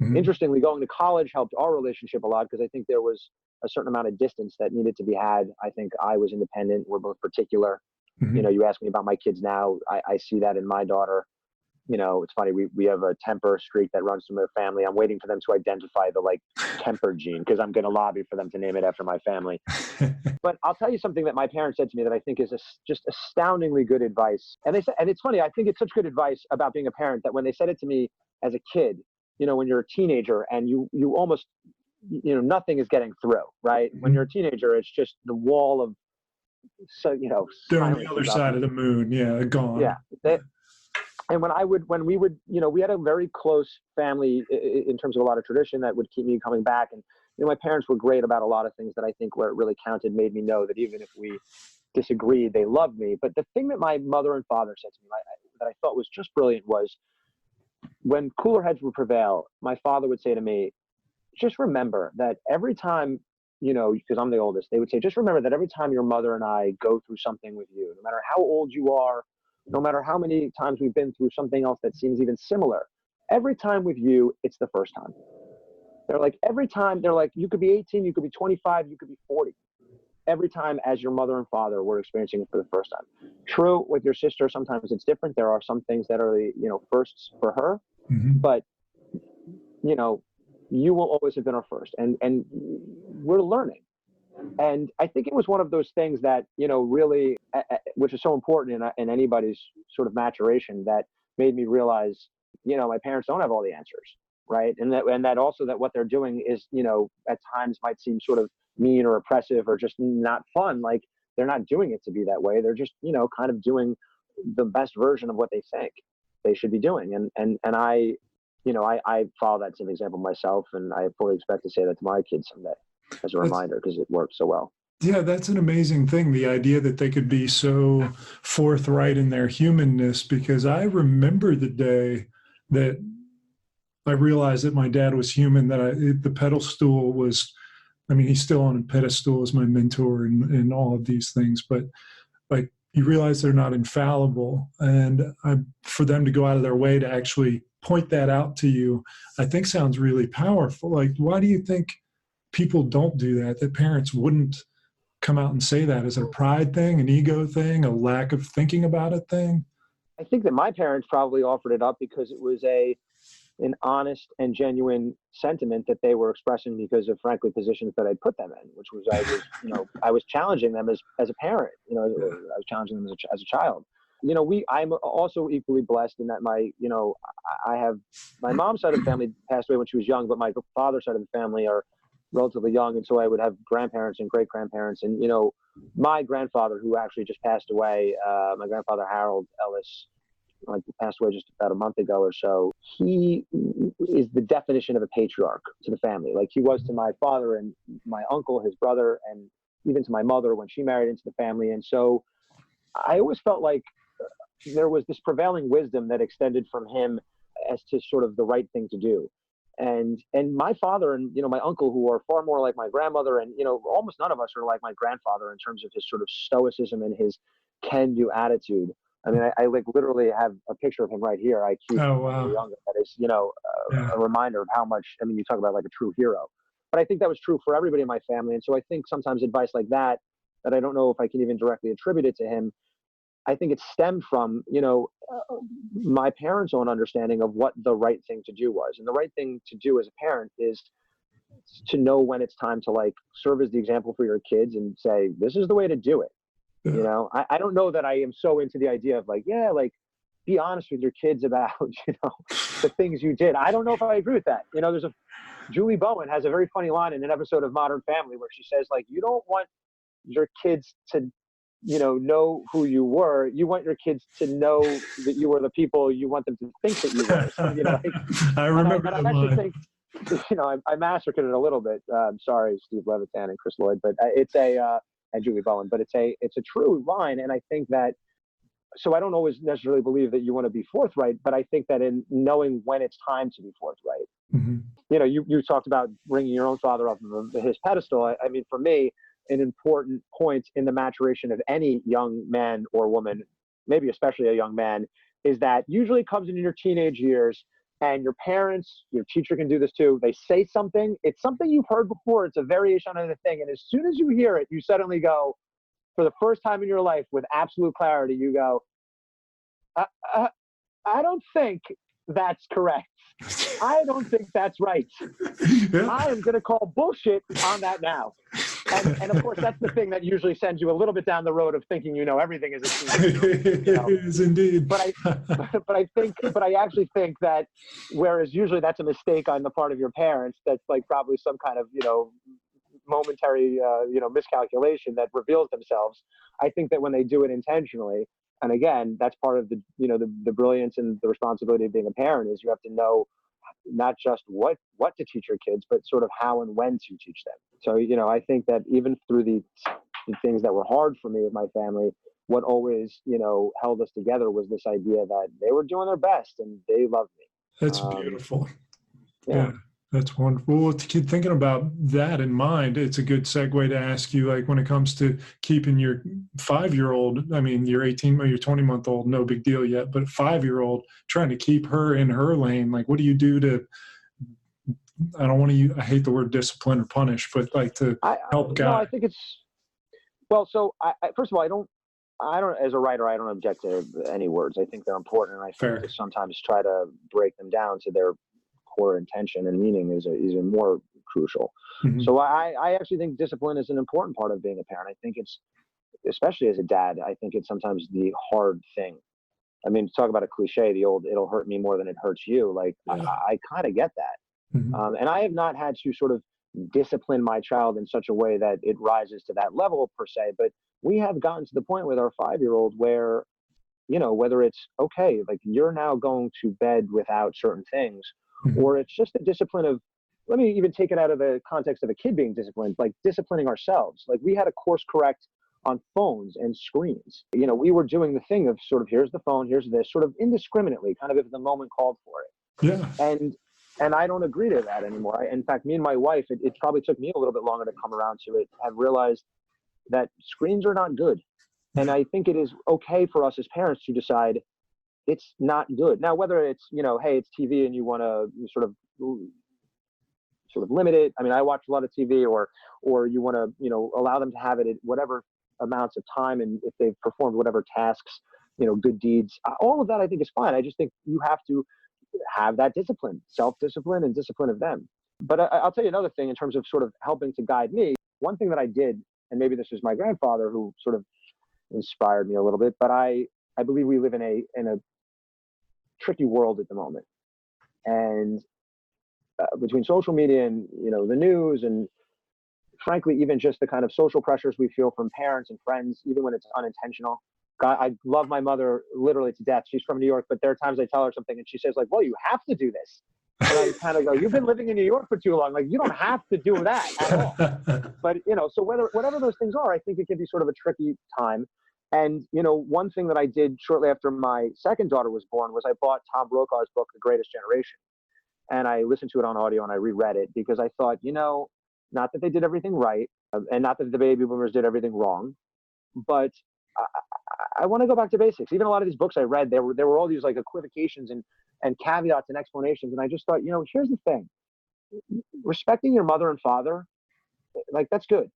Mm-hmm. Interestingly, going to college helped our relationship a lot because I think there was a certain amount of distance that needed to be had. I think I was independent. We're both particular. Mm-hmm. You ask me about my kids now. I see that in my daughter. It's funny. We have a temper streak that runs through their family. I'm waiting for them to identify the temper gene because I'm going to lobby for them to name it after my family. But I'll tell you something that my parents said to me that I think is just astoundingly good advice. And they said, and it's funny. I think it's such good advice about being a parent that when they said it to me as a kid, when you're a teenager and you almost, nothing is getting through, right? Mm-hmm. When you're a teenager, it's just the wall of, they're on the other side of the moon. Yeah, gone. Yeah. And when we would, we had a very close family in terms of a lot of tradition that would keep me coming back. And, my parents were great about a lot of things that I think where it really counted made me know that even if we disagreed, they loved me. But the thing that my mother and father said to me that I thought was just brilliant was when cooler heads would prevail, my father would say to me, just remember that every time, because I'm the oldest, they would say, just remember that every time your mother and I go through something with you, no matter how old you are, no matter how many times we've been through something else that seems even similar, every time with you, it's the first time. They're like, every time, they're like, you could be 18, you could be 25, you could be 40. Every time as your mother and father, we're experiencing it for the first time. True, with your sister, sometimes it's different. There are some things that are the, firsts for her, mm-hmm. But, you will always have been our first. And we're learning. And I think it was one of those things that, really, which is so important in anybody's sort of maturation, that made me realize, my parents don't have all the answers, right? And that also that what they're doing is, at times might seem sort of mean or oppressive or just not fun. Like they're not doing it to be that way. They're just, kind of doing the best version of what they think they should be doing. And I, I follow that same example myself, and I fully expect to say that to my kids someday as a reminder, because it worked so well. Yeah, that's an amazing thing, the idea that they could be so forthright in their humanness, because I remember the day that I realized that my dad was human, that the pedestal was, he's still on a pedestal as my mentor and all of these things, but like you realize they're not infallible. And for them to go out of their way to actually point that out to you, I think sounds really powerful. Like, why do you think people don't do that, that parents wouldn't come out and say that? Is it a pride thing, an ego thing, a lack of thinking about it thing? I think that my parents probably offered it up because it was an honest and genuine sentiment that they were expressing because of, frankly, positions that I put them in, which was I was challenging them as a parent. I was challenging them as a child. I'm also equally blessed in that I have my mom's side of the family passed away when she was young, but my father's side of the family are relatively young, and so I would have grandparents and great grandparents, and my grandfather, who actually just passed away, my grandfather Harold Elice, passed away just about a month ago or so. He is the definition of a patriarch to the family. Like he was to my father and my uncle, his brother, and even to my mother when she married into the family. And so I always felt like there was this prevailing wisdom that extended from him as to sort of the right thing to do. And my father and, my uncle, who are far more like my grandmother, and, almost none of us are like my grandfather in terms of his sort of stoicism and his can-do attitude. I like literally have a picture of him right here. I keep Oh, wow. younger. That is, a reminder of how much, you talk about like a true hero. But I think that was true for everybody in my family. And so I think sometimes advice like that I don't know if I can even directly attribute it to him, I think it stemmed from, my parents' own understanding of what the right thing to do was. And the right thing to do as a parent is to know when it's time to like serve as the example for your kids and say, this is the way to do it. Yeah. I don't know that I am so into the idea of be honest with your kids about, the things you did. I don't know if I agree with that. Julie Bowen has a very funny line in an episode of Modern Family where she says, you don't want your kids to, know who you were. You want your kids to know that you were the people you want them to think that you were. So, I remember that line. I massacred it a little bit. Sorry, Steve Levitan and Chris Lloyd, but it's and Julie Bowen, but it's a true line. And I think that, so I don't always necessarily believe that you want to be forthright, but I think that in knowing when it's time to be forthright, you talked about bringing your own father up of his pedestal. For me, an important point in the maturation of any young man or woman, maybe especially a young man, is that usually comes in your teenage years, and your parents, your teacher can do this too. They say something, it's something you've heard before. It's a variation on the thing. And as soon as you hear it, you suddenly go, for the first time in your life with absolute clarity, you go, I don't think that's correct. I don't think that's right. Yeah. I am going to call bullshit on that now. And of course, that's the thing that usually sends you a little bit down the road of thinking, everything is a teenager. It is indeed. But I actually think that, whereas usually that's a mistake on the part of your parents, that's like probably some kind of, momentary, miscalculation that reveals themselves. I think that when they do it intentionally, and again, that's part of the, the brilliance and the responsibility of being a parent, is you have to know not just what to teach your kids, but sort of how and when to teach them. So, I think that even through the things that were hard for me with my family, what always, held us together was this idea that they were doing their best and they loved me. That's beautiful. Yeah. That's wonderful. Well, to keep thinking about that in mind, it's a good segue to ask you, when it comes to keeping your 5-year-old, your 18 or your 20-month-old, no big deal yet, but 5-year-old, trying to keep her in her lane, what do you do to, I hate the word discipline or punish, but to help guide? No, I think it's, so I first of all, I don't, as a writer, I don't object to any words. I think they're important. And I think to sometimes try to break them down to their core intention and meaning is more crucial. Mm-hmm. So I actually think discipline is an important part of being a parent. I think it's, especially as a dad, I think it's sometimes the hard thing. To talk about a cliche, the old, it'll hurt me more than it hurts you. I kind of get that. Mm-hmm. And I have not had to sort of discipline my child in such a way that it rises to that level per se. But we have gotten to the point with our 5-year-old where, you know, whether it's okay, like you're now going to bed without certain things, or it's just a discipline of, let me even take it out of the context of a kid being disciplined, like disciplining ourselves. Like we had a course correct on phones and screens. You know, we were doing the thing of sort of, here's the phone, here's this, sort of indiscriminately, kind of if the moment called for it. Yeah. And I don't agree to that anymore. In fact, me and my wife, it probably took me a little bit longer to come around to it, have realized that screens are not good. And I think it is okay for us as parents to decide it's not good. Now, whether it's, you know, hey, it's TV and you want to sort of limit it. I mean, I watch a lot of TV, or you want to, you know, allow them to have it at whatever amounts of time, and if they've performed whatever tasks, you know, good deeds, all of that I think is fine. I just think you have to have that discipline, self-discipline and discipline of them. But I'll tell you another thing in terms of sort of helping to guide me. One thing that I did, and maybe this was my grandfather who sort of inspired me a little bit, but I believe we live in a tricky world at the moment. And between social media and, you know, the news, and frankly, even just the kind of social pressures we feel from parents and friends, even when it's unintentional. God, I love my mother literally to death. She's from New York, but there are times I tell her something and she says like, well, you have to do this. And I kind of go, you've been living in New York for too long. Like, you don't have to do that at all. But, you know, so whatever those things are, I think it can be sort of a tricky time. And, you know, one thing that I did shortly after my second daughter was born was I bought Tom Brokaw's book, The Greatest Generation. And I listened to it on audio and I reread it because I thought, you know, not that they did everything right, and not that the baby boomers did everything wrong, but I want to go back to basics. Even a lot of these books I read, there were all these like equivocations and caveats and explanations. And I just thought, you know, here's the thing. Respecting your mother and father, like that's good,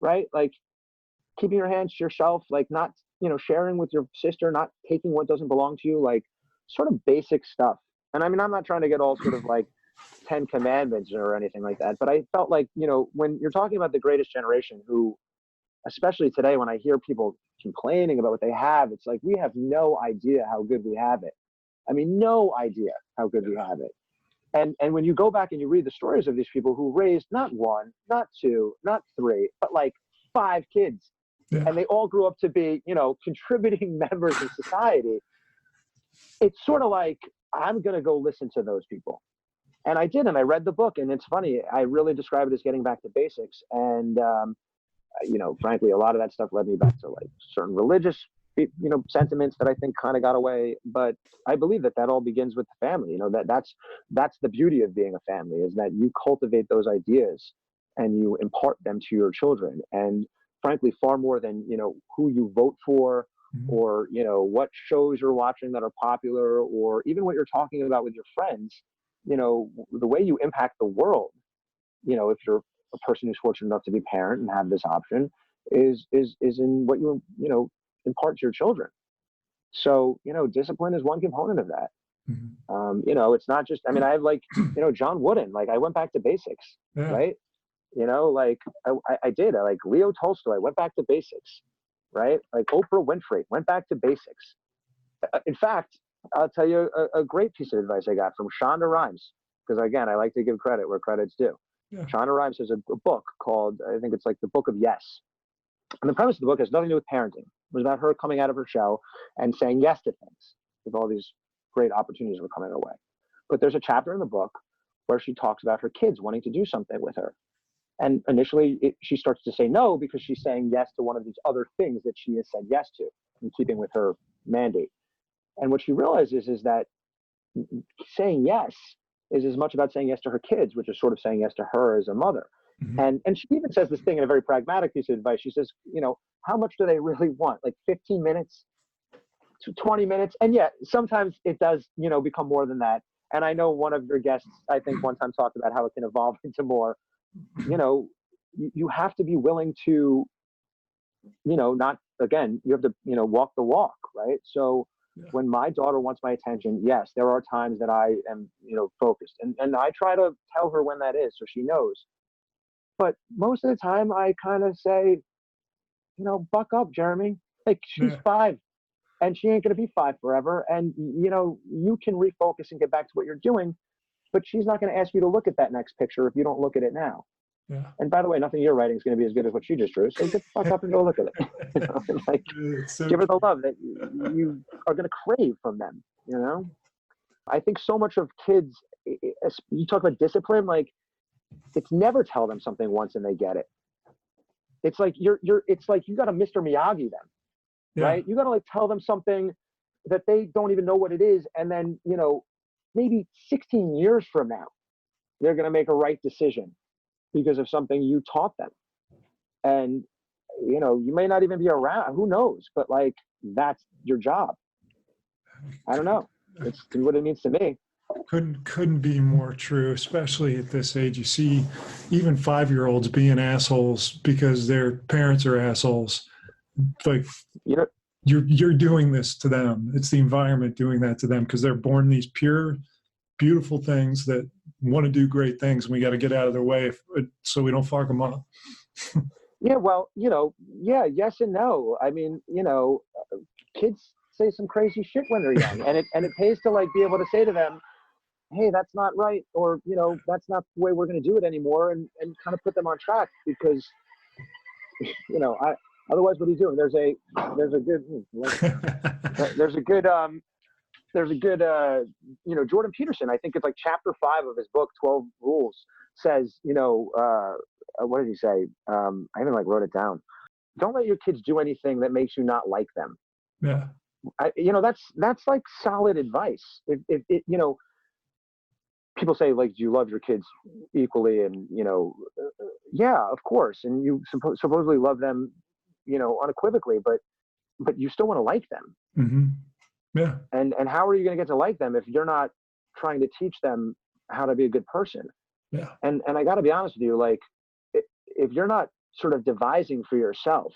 right? Like keeping your hands to yourself, like not, you know, sharing with your sister, not taking what doesn't belong to you, like sort of basic stuff. And I mean, I'm not trying to get all sort of like 10 commandments or anything like that, but I felt like, you know, when you're talking about the greatest generation, who, especially today, when I hear people complaining about what they have, it's like, we have no idea how good we have it. I mean, no idea how good we have it. And when you go back and you read the stories of these people who raised not one, not two, not three, but like 5 kids, and they all grew up to be, you know, contributing members of society, it's sort of like, I'm going to go listen to those people. And I did, and I read the book, and it's funny, I really describe it as getting back to basics. And, you know, frankly, a lot of that stuff led me back to like certain religious, you know, sentiments that I think kind of got away. But I believe that all begins with the family. You know, that's the beauty of being a family, is that you cultivate those ideas and you impart them to your children. And frankly, far more than, you know, who you vote for, or, you know, what shows you're watching that are popular, or even what you're talking about with your friends, you know, the way you impact the world, you know, if you're a person who's fortunate enough to be a parent and have this option, is in what you know, impart to your children. So, you know, discipline is one component of that. You know, it's not just, I mean, I have like, you know, John Wooden, like I went back to basics, right? You know, like I did, I like Leo Tolstoy, I went back to basics, right? Like Oprah Winfrey, went back to basics. In fact, I'll tell you a great piece of advice I got from Shonda Rhimes, because again, I like to give credit where credit's due. Shonda Rhimes has a book called, I think it's like The Book of Yes. And the premise of the book has nothing to do with parenting. It was about her coming out of her shell and saying yes to things, with all these great opportunities were coming her way. But there's a chapter in the book where she talks about her kids wanting to do something with her. And initially, she starts to say no because she's saying yes to one of these other things that she has said yes to, in keeping with her mandate. And what she realizes is that saying yes is as much about saying yes to her kids, which is sort of saying yes to her as a mother. And she even says this thing in a very pragmatic piece of advice. She says, you know, how much do they really want? Like 15 minutes to 20 minutes? And yeah, sometimes it does, you know, become more than that. And I know one of your guests, I think one time talked about how it can evolve into more. You know, you have to be willing to, you know, not, again, you have to, you know, walk the walk, right? So when my daughter wants my attention, yes, there are times that I am, you know, focused. And I try to tell her when that is so she knows. But most of the time I kind of say, you know, buck up, Jeremy. Like, she's 5 and she ain't going to be 5 forever. And, you know, you can refocus and get back to what you're doing, but she's not going to ask you to look at that next picture if you don't look at it now. Yeah. And by the way, nothing you're writing is going to be as good as what she just drew. So get the fuck up and go look at it. You know, like, give her the love that you are going to crave from them. You know, I think so much of kids, you talk about discipline, like it's never tell them something once and they get it. It's like it's like you got to Mr. Miyagi them, right? You got to like tell them something that they don't even know what it is. And then, you know, maybe 16 years from now, they're going to make a right decision because of something you taught them. And, you know, you may not even be around, who knows, but like, that's your job. I don't know. It's what it means to me. Couldn't be more true, especially at this age. You see even 5-year-olds being assholes because their parents are assholes. Like, you know, you're doing this to them. It's the environment doing that to them because they're born these pure, beautiful things that want to do great things, and we got to get out of their way so we don't fuck them up. Yeah, well, you know, yeah, yes and no. I mean, you know, kids say some crazy shit when they're young, and it pays to like be able to say to them, hey, that's not right, or, you know, that's not the way we're going to do it anymore, and kind of put them on track, because, you know, otherwise what are you doing? There's a good you know, Jordan Peterson, I think it's like chapter 5 of his book 12 Rules, says, you know, what did he say? I even like wrote it down. Don't let your kids do anything that makes you not like them. Yeah. You know, that's like solid advice. If you know, people say, like, do you love your kids equally? And, you know, yeah, of course. And you supposedly love them, you know, unequivocally, but you still want to like them. Mm-hmm. Yeah. And how are you going to get to like them if you're not trying to teach them how to be a good person? Yeah. And I got to be honest with you, like, if you're not sort of devising for yourself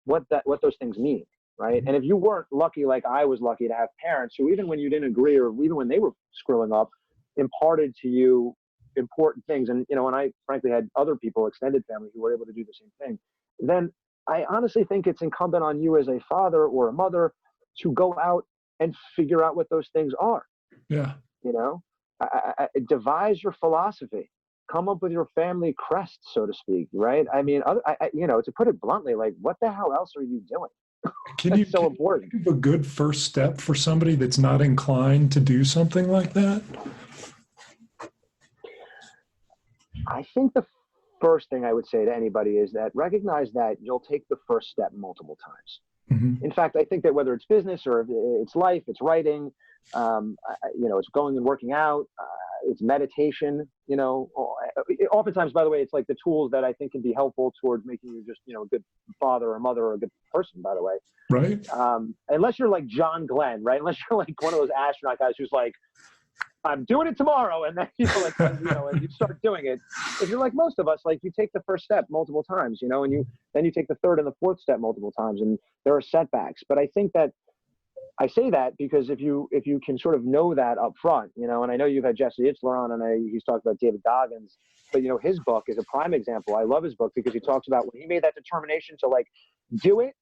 what those things mean, right? Mm-hmm. And if you weren't lucky, like I was lucky to have parents who, even when you didn't agree, or even when they were screwing up, imparted to you important things. And, you know, and I frankly had other people, extended family, who were able to do the same thing, then I honestly think it's incumbent on you as a father or a mother to go out and figure out what those things are. Yeah. You know, devise your philosophy, come up with your family crest, so to speak, right? I mean, you know, to put it bluntly, like, what the hell else are you doing? That's so important. Can you give a good first step for somebody that's not inclined to do something like that? I think the first thing I would say to anybody is that recognize that you'll take the first step multiple times. Mm-hmm. In fact, I think that whether it's business or it's life, it's writing, you know, it's going and working out, it's meditation, you know, oftentimes, by the way, it's like the tools that I think can be helpful towards making you just, you know, a good father or mother or a good person, by the way. Right. Unless you're like John Glenn, right? Unless you're like one of those astronaut guys who's like, I'm doing it tomorrow. And then, you know, like, you know, and you start doing it. If you're like most of us, like, you take the first step multiple times, you know, and then you take the third and the fourth step multiple times, and there are setbacks. But I think that I say that because if you can sort of know that up front, you know, and I know you've had Jesse Itzler on, and he's talked about David Goggins, but, you know, his book is a prime example. I love his book because he talks about when he made that determination to, like, do it.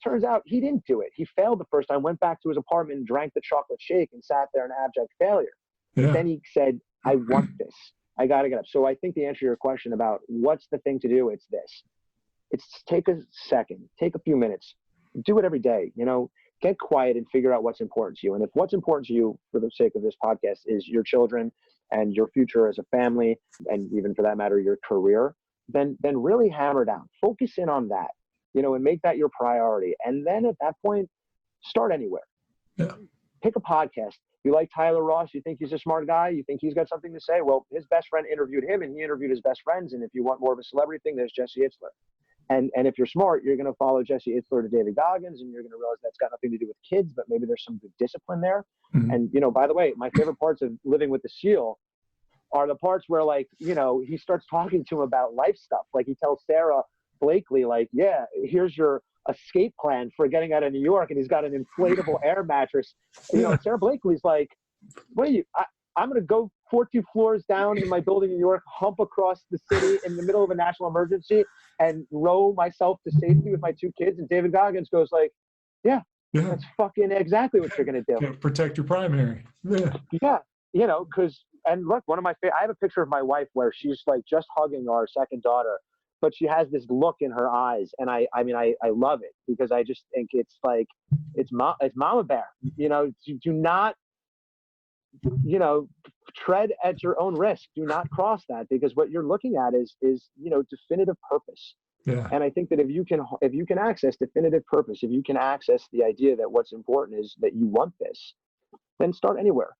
Turns out he didn't do it. He failed the first time, went back to his apartment and drank the chocolate shake and sat there in abject failure. Yeah. Then he said, I want this. I got to get up. So I think the answer to your question about what's the thing to do, it's this. It's take a second, take a few minutes, do it every day, you know, get quiet and figure out what's important to you. And if what's important to you, for the sake of this podcast, is your children and your future as a family, and even for that matter, your career, then really hammer down, focus in on that, you know, and make that your priority. And then at that point, start anywhere. Yeah. Pick a podcast. You like Tyler Ross, you think he's a smart guy, you think he's got something to say. Well, his best friend interviewed him, and he interviewed his best friends. And if you want more of a celebrity thing, there's Jesse Itzler. And if you're smart, you're going to follow Jesse Itzler to David Goggins, and you're going to realize that's got nothing to do with kids, but maybe there's some good discipline there. Mm-hmm. And, you know, by the way, my favorite parts of Living with the SEAL are the parts where, like, you know, he starts talking to him about life stuff. Like, he tells Sarah Blakely, like, yeah, here's your escape plan for getting out of New York, and he's got an inflatable air mattress. You know, Sarah Blakely's like, what are you, I'm going to go 14 floors down in my building in New York, hump across the city in the middle of a national emergency, and row myself to safety with my 2 kids. And David Goggins goes like, yeah. That's fucking exactly what you're going to do. Protect your primary. Yeah. You know, because and look, I have a picture of my wife where she's like just hugging our second daughter, but she has this look in her eyes. And I love it because I just think it's like, it's mama bear, do not, tread at your own risk. Do not cross that, because what you're looking at is definitive purpose. Yeah. And I think that if you can access definitive purpose, if you can access the idea that what's important is that you want this, then start anywhere.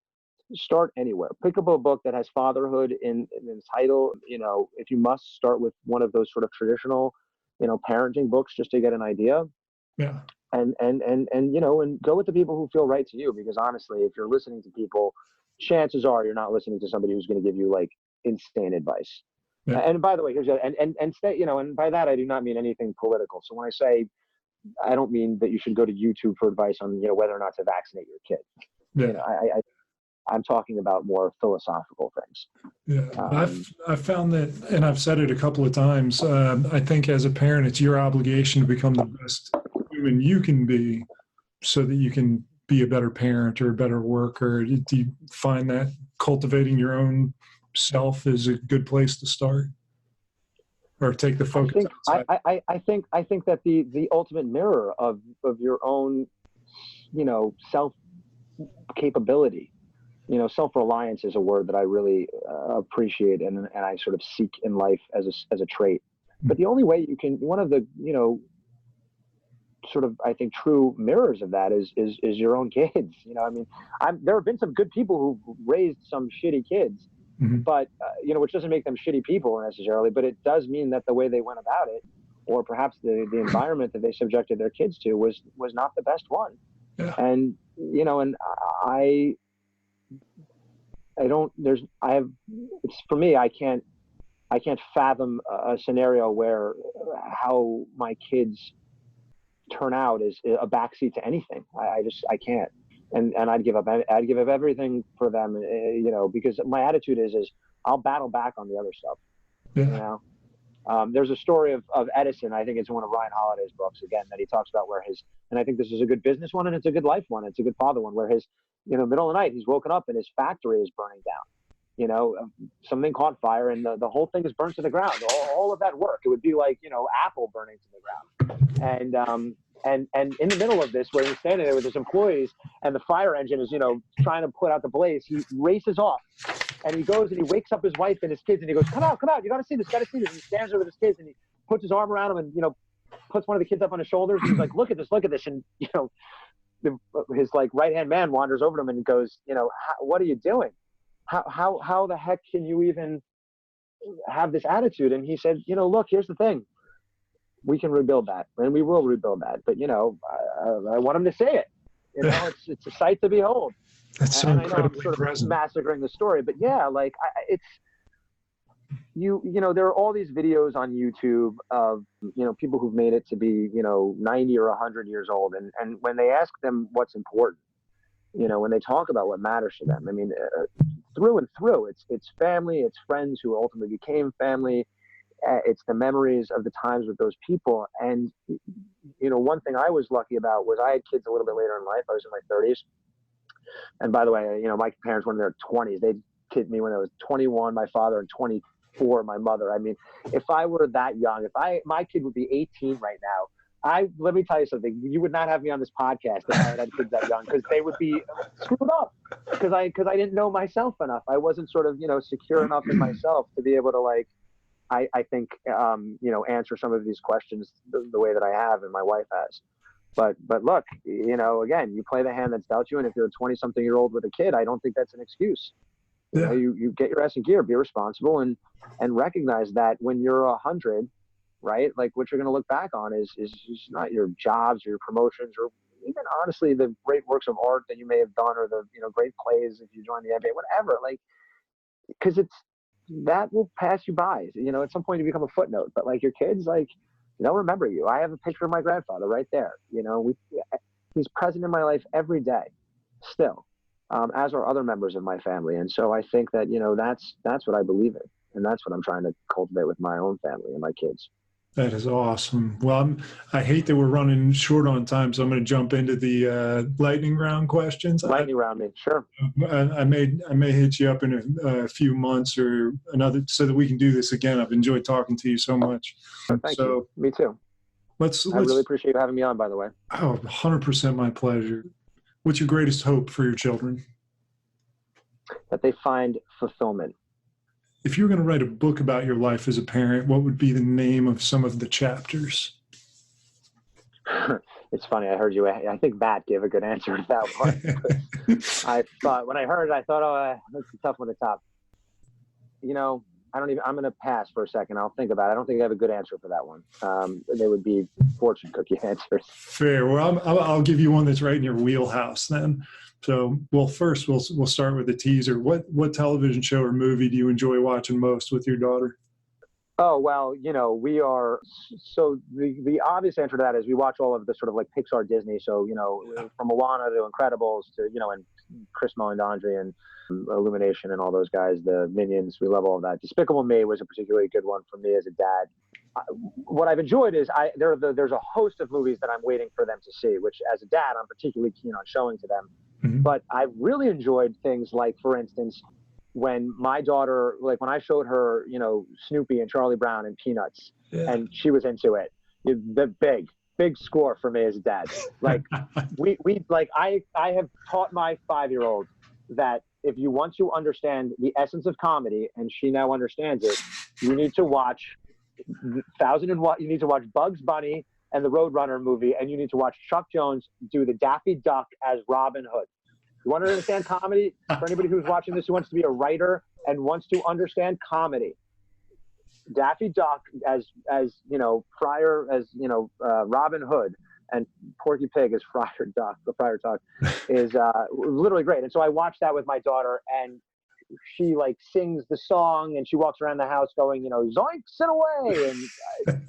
Start anywhere. Pick up a book that has fatherhood in the title. If you must, start with one of those sort of traditional, parenting books just to get an idea. Yeah. And go with the people who feel right to you, because honestly, if you're listening to people, chances are you're not listening to somebody who's going to give you like insane advice. Yeah. And by the way, here's and stay, and by that I do not mean anything political. So when I say, I don't mean that you should go to YouTube for advice on whether or not to vaccinate your kid. Yeah. I'm talking about more philosophical things. Yeah, I've found that, and I've said it a couple of times. I think as a parent, it's your obligation to become the best human you can be, so that you can be a better parent or a better worker. Do you find that cultivating your own self is a good place to start, or take the focus outside? I think that the ultimate mirror of your own, self capability. Self-reliance is a word that I really appreciate and I sort of seek in life as a trait. But the only way you can, one of the, sort of, I think, true mirrors of that is your own kids. There have been some good people who've raised some shitty kids, mm-hmm. but, which doesn't make them shitty people necessarily, but it does mean that the way they went about it, or perhaps the environment that they subjected their kids to was not the best one. Yeah. And, for me, I can't fathom a scenario where how my kids turn out is a backseat to anything. I can't. And I'd give up everything for them, because my attitude is I'll battle back on the other stuff. Yeah. There's a story of Edison. I think it's one of Ryan Holiday's books, again, that he talks about where and I think this is a good business one, and it's a good life one. It's a good father one, where middle of the night, he's woken up and his factory is burning down. Something caught fire and the whole thing is burnt to the ground. All of that work, it would be like, Apple burning to the ground. And in the middle of this, where he's standing there with his employees and the fire engine is, trying to put out the blaze, he races off and he goes and he wakes up his wife and his kids and he goes, come out. You got to see this. And he stands there with his kids and he puts his arm around them and, puts one of the kids up on his shoulders. And he's like, look at this. And, his like right-hand man wanders over to him and goes, what are you doing? How the heck can you even have this attitude? And he said, look, here's the thing. We can rebuild that, and we will rebuild that. But, I want him to say it. It's a sight to behold. That's so and incredibly I know I'm sort present. of massacring the story, but yeah, like there are all these videos on YouTube of, people who've made it to be, 90 or 100 years old. And when they ask them what's important, when they talk about what matters to them, through and through, it's family, it's friends who ultimately became family. It's the memories of the times with those people. And, one thing I was lucky about was I had kids a little bit later in life. I was in my 30s. And by the way, my parents were in their 20s. They kid me when I was 21, my father, and 24, my mother. If I were that young, my kid would be 18 right now. Let me tell you something. You would not have me on this podcast if I had kids that young, because they would be screwed up. Because I didn't know myself enough. I wasn't sort of, secure enough in myself to be able to I think, answer some of these questions the way that I have and my wife has. But look, again, you play the hand that's dealt you. And if you're a 20-something-year-old with a kid, I don't think that's an excuse. Yeah. You get your ass in gear, be responsible, and recognize that when you're 100, right? Like, what you're going to look back on is not your jobs or your promotions, or even honestly the great works of art that you may have done, or the great plays if you join the NBA, whatever. Like, because that will pass you by. At some point you become a footnote. But like your kids, like, they'll remember you. I have a picture of my grandfather right there. He's present in my life every day, still, as are other members of my family. And so I think that that's what I believe in, and that's what I'm trying to cultivate with my own family and my kids. That is awesome. Well, I hate that we're running short on time, so I'm going to jump into the lightning round questions. Lightning round, man. Sure. I may hit you up in a few months or another so that we can do this again. I've enjoyed talking to you so much. Thank you. Me too. Let's I really appreciate you having me on, by the way. Oh, 100% my pleasure. What's your greatest hope for your children? That they find fulfillment. If you were going to write a book about your life as a parent, what would be the name of some of the chapters? It's funny. I heard you. I think Matt gave a good answer to that one. I thought when I heard it, I thought, oh, that's a tough one to top. You know, I'm going to pass for a second. I'll think about it. I don't think I have a good answer for that one. They would be fortune cookie answers. Fair. Well, I'll give you one that's right in your wheelhouse then. So, well, first we'll start with the teaser. What television show or movie do you enjoy watching most with your daughter? Oh, well, you know, we are, so the obvious answer to that is we watch all of the sort of like Pixar Disney. So, you know, from Moana to Incredibles to, you know, and Chris Meledandri and Illumination and all those guys, the Minions, we love all of that. Despicable Me was a particularly good one for me as a dad. What I've enjoyed is there's a host of movies that I'm waiting for them to see, which as a dad, I'm particularly keen on showing to them. Mm-hmm. But I really enjoyed things like, for instance, when my daughter, like when I showed her, you know, Snoopy and Charlie Brown and Peanuts, and she was into it. The big score for me as a dad. Like I have taught my 5-year-old that if you want to understand the essence of comedy, and she now understands it, you need to watch you need to watch Bugs Bunny and the Roadrunner movie, and you need to watch Chuck Jones do the Daffy Duck as Robin Hood. You want to understand comedy? For anybody who's watching this who wants to be a writer and wants to understand comedy, Daffy Duck as you know, Robin Hood, and Porky Pig as Friar Tuck is literally great. And so I watched that with my daughter, and she like sings the song, and she walks around the house going, you know, zoink, sit away. And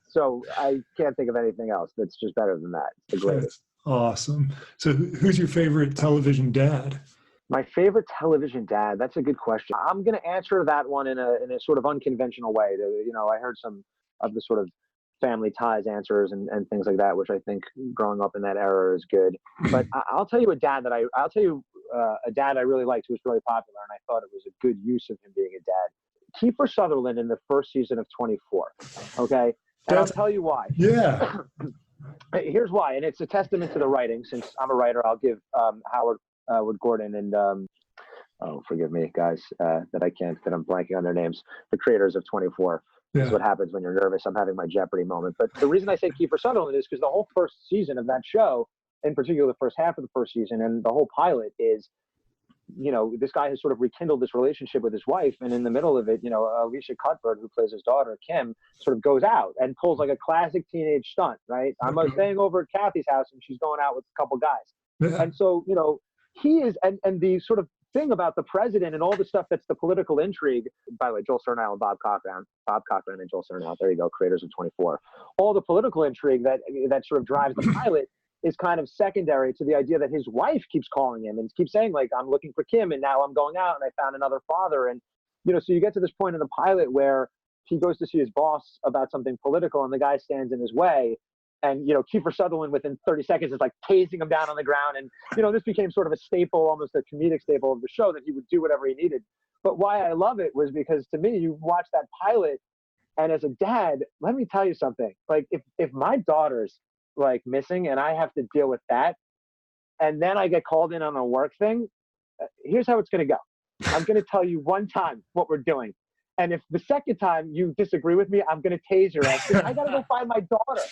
so I can't think of anything else that's just better than that. It's the greatest. That's awesome. So who's your favorite television dad? My favorite television dad? That's a good question. I'm going to answer that one in a sort of unconventional way. You know, I heard some of the sort of Family Ties answers and things like that, which I think growing up in that era is good. But I'll tell you a dad that a dad I really liked who was really popular, and I thought it was a good use of him being a dad. Kiefer Sutherland in the first season of 24. Okay, and I'll tell you why. Yeah. Here's why, and it's a testament to the writing. Since I'm a writer, I'll give Howard Wood Gordon and oh, forgive me, guys, that I'm blanking on their names. The creators of 24. Yeah. This is what happens when you're nervous. I'm having my Jeopardy moment. But the reason I say Kiefer Sutherland is because the whole first season of that show, in particular the first half of the first season and the whole pilot is, you know, this guy has sort of rekindled this relationship with his wife, and in the middle of it, you know, Alicia Cuthbert, who plays his daughter, Kim, sort of goes out and pulls like a classic teenage stunt, right? I'm staying over at Kathy's house, and she's going out with a couple guys. Yeah. And so, you know, he is, and the sort of thing about the president and all the stuff that's the political intrigue, by the way, Joel Surnow and Bob Cochran and Joel Surnow, there you go, creators of 24. All the political intrigue that sort of drives the pilot is kind of secondary to the idea that his wife keeps calling him and keeps saying, like, I'm looking for Kim, and now I'm going out and I found another father. And, you know, so you get to this point in the pilot where he goes to see his boss about something political, and the guy stands in his way. And, you know, Kiefer Sutherland within 30 seconds is like tasing him down on the ground. And, you know, this became sort of a staple, almost a comedic staple of the show, that he would do whatever he needed. But why I love it was because, to me, you watch that pilot, and as a dad, let me tell you something. Like, if my daughter's like missing and I have to deal with that, and then I get called in on a work thing, here's how it's going to go. I'm going to tell you one time what we're doing. And if the second time you disagree with me, I'm going to tase your ass. I got to go find my daughter.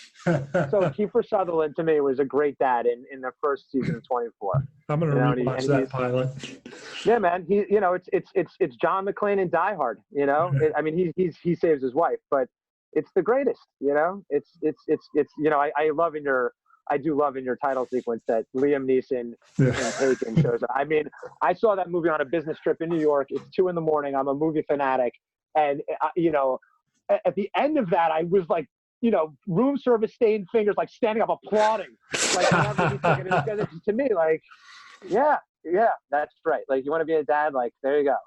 So Kiefer Sutherland, to me, was a great dad in the first season of 24. I'm going to rewatch that pilot. Yeah, man. You know, it's John McClane in Die Hard. You know, I mean, he saves his wife, but it's the greatest. You know, it's you know, I do love in your title sequence that Liam Neeson and Taken shows up. I mean, I saw that movie on a business trip in New York. It's 2 a.m. I'm a movie fanatic. And, you know, at the end of that, I was like, you know, room service stained fingers, like standing up applauding. Like, to me, like, yeah, that's right. Like, you want to be a dad? Like, there you go.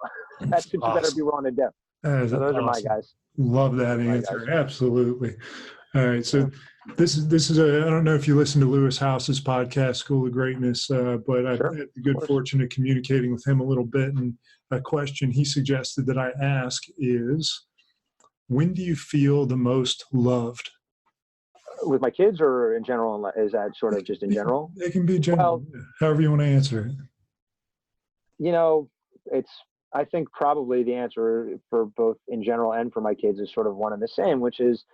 That's what you better be willing to do. That is So those are my awesome. guys. Love that Those are my answer. guys. Absolutely. All right. So this is I don't know if you listen to Lewis House's podcast, School of Greatness, but I've Sure, had the good course. fortune of communicating with him a little bit. And a question he suggested that I ask is, when do you feel the most loved? With my kids or in general? Is that sort of just in general? It can be general, however you want to answer it. You know, I think probably the answer for both in general and for my kids is sort of one and the same, which is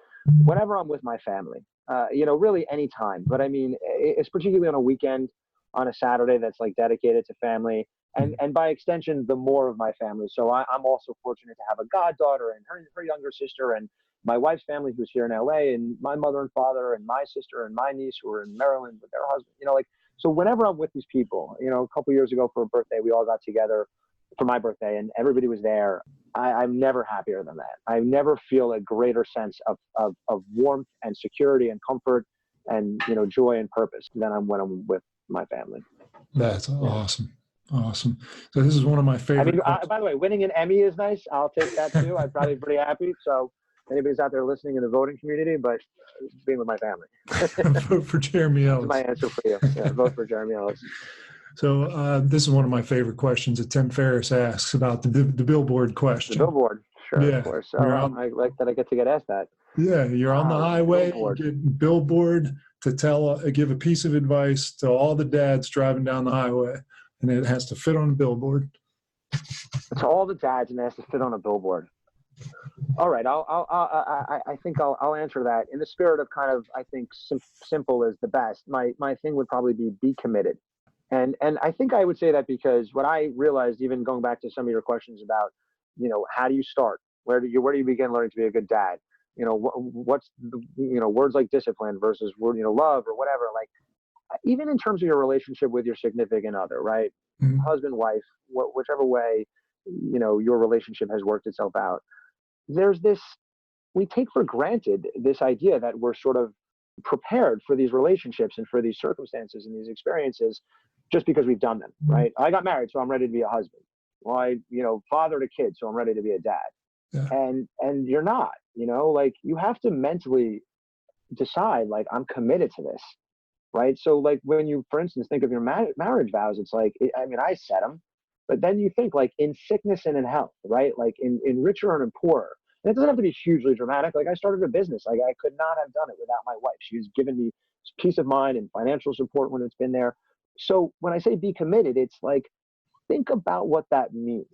whenever I'm with my family, really any time. But I mean, it's particularly on a weekend, on a Saturday that's like dedicated to family. And by extension, the more of my family. So I'm also fortunate to have a goddaughter and her younger sister and my wife's family who's here in LA and my mother and father and my sister and my niece who are in Maryland with their husband, so whenever I'm with these people, a couple years ago for a birthday, we all got together for my birthday and everybody was there. I'm never happier than that. I never feel a greater sense of warmth and security and comfort and, joy and purpose than when I'm with my family. That's awesome. Awesome. So this is one of my favorite. By the way, winning an Emmy is nice. I'll take that too. I'm probably pretty happy. So anybody's out there listening in the voting community, but being with my family. Vote for Jeremy Ellis. That's my answer for you. Yeah, vote for Jeremy Ellis. So this is one of my favorite questions that Tim Ferriss asks about the billboard question. The billboard, sure, Yeah. of course. I like that I get to get asked that. Yeah, you're on the highway, billboard. you get billboard to give a piece of advice to all the dads driving down the highway, and it has to fit on a billboard. To all the dads, and it has to fit on a billboard. All right, I think I'll answer that in the spirit of kind of, I think simple is the best. My thing would probably be committed, and I think I would say that because what I realized, even going back to some of your questions about, how do you start? Where do you begin learning to be a good dad? What's words like discipline versus love or whatever. Like even in terms of your relationship with your significant other, right? Mm-hmm. Husband, wife, whichever way your relationship has worked itself out. There's this, we take for granted this idea that we're sort of prepared for these relationships and for these circumstances and these experiences just because we've done them, right? I got married, so I'm ready to be a husband. Well, I, fathered a kid, so I'm ready to be a dad. Yeah. And you're not, you have to mentally decide, like, I'm committed to this, right? So like when you, for instance, think of your marriage vows, it's like, I set them. But then you think like in sickness and in health, right? Like in richer and in poorer. And it doesn't have to be hugely dramatic. Like I started a business. Like I could not have done it without my wife. She's given me peace of mind and financial support when it's been there. So when I say be committed, it's like, think about what that means,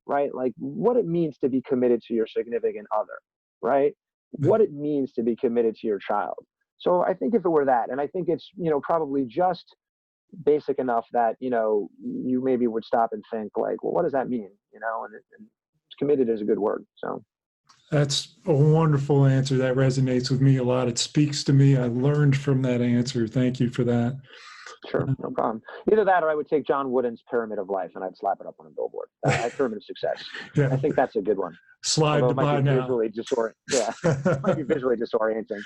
right? Like what it means to be committed to your significant other, right? What it means to be committed to your child. So I think if it were that, and I think it's, probably just basic enough that you maybe would stop and think like, well, what does that mean? And committed is a good word. So that's a wonderful answer. That resonates with me a lot. It speaks to me. I learned from that answer. Thank you for that. Sure, no problem. Either that, or I would take John Wooden's Pyramid of Life and I'd slap it up on a billboard. Pyramid of Success. Yeah. I think that's a good one. Slide to buy now. Might be visually disorienting.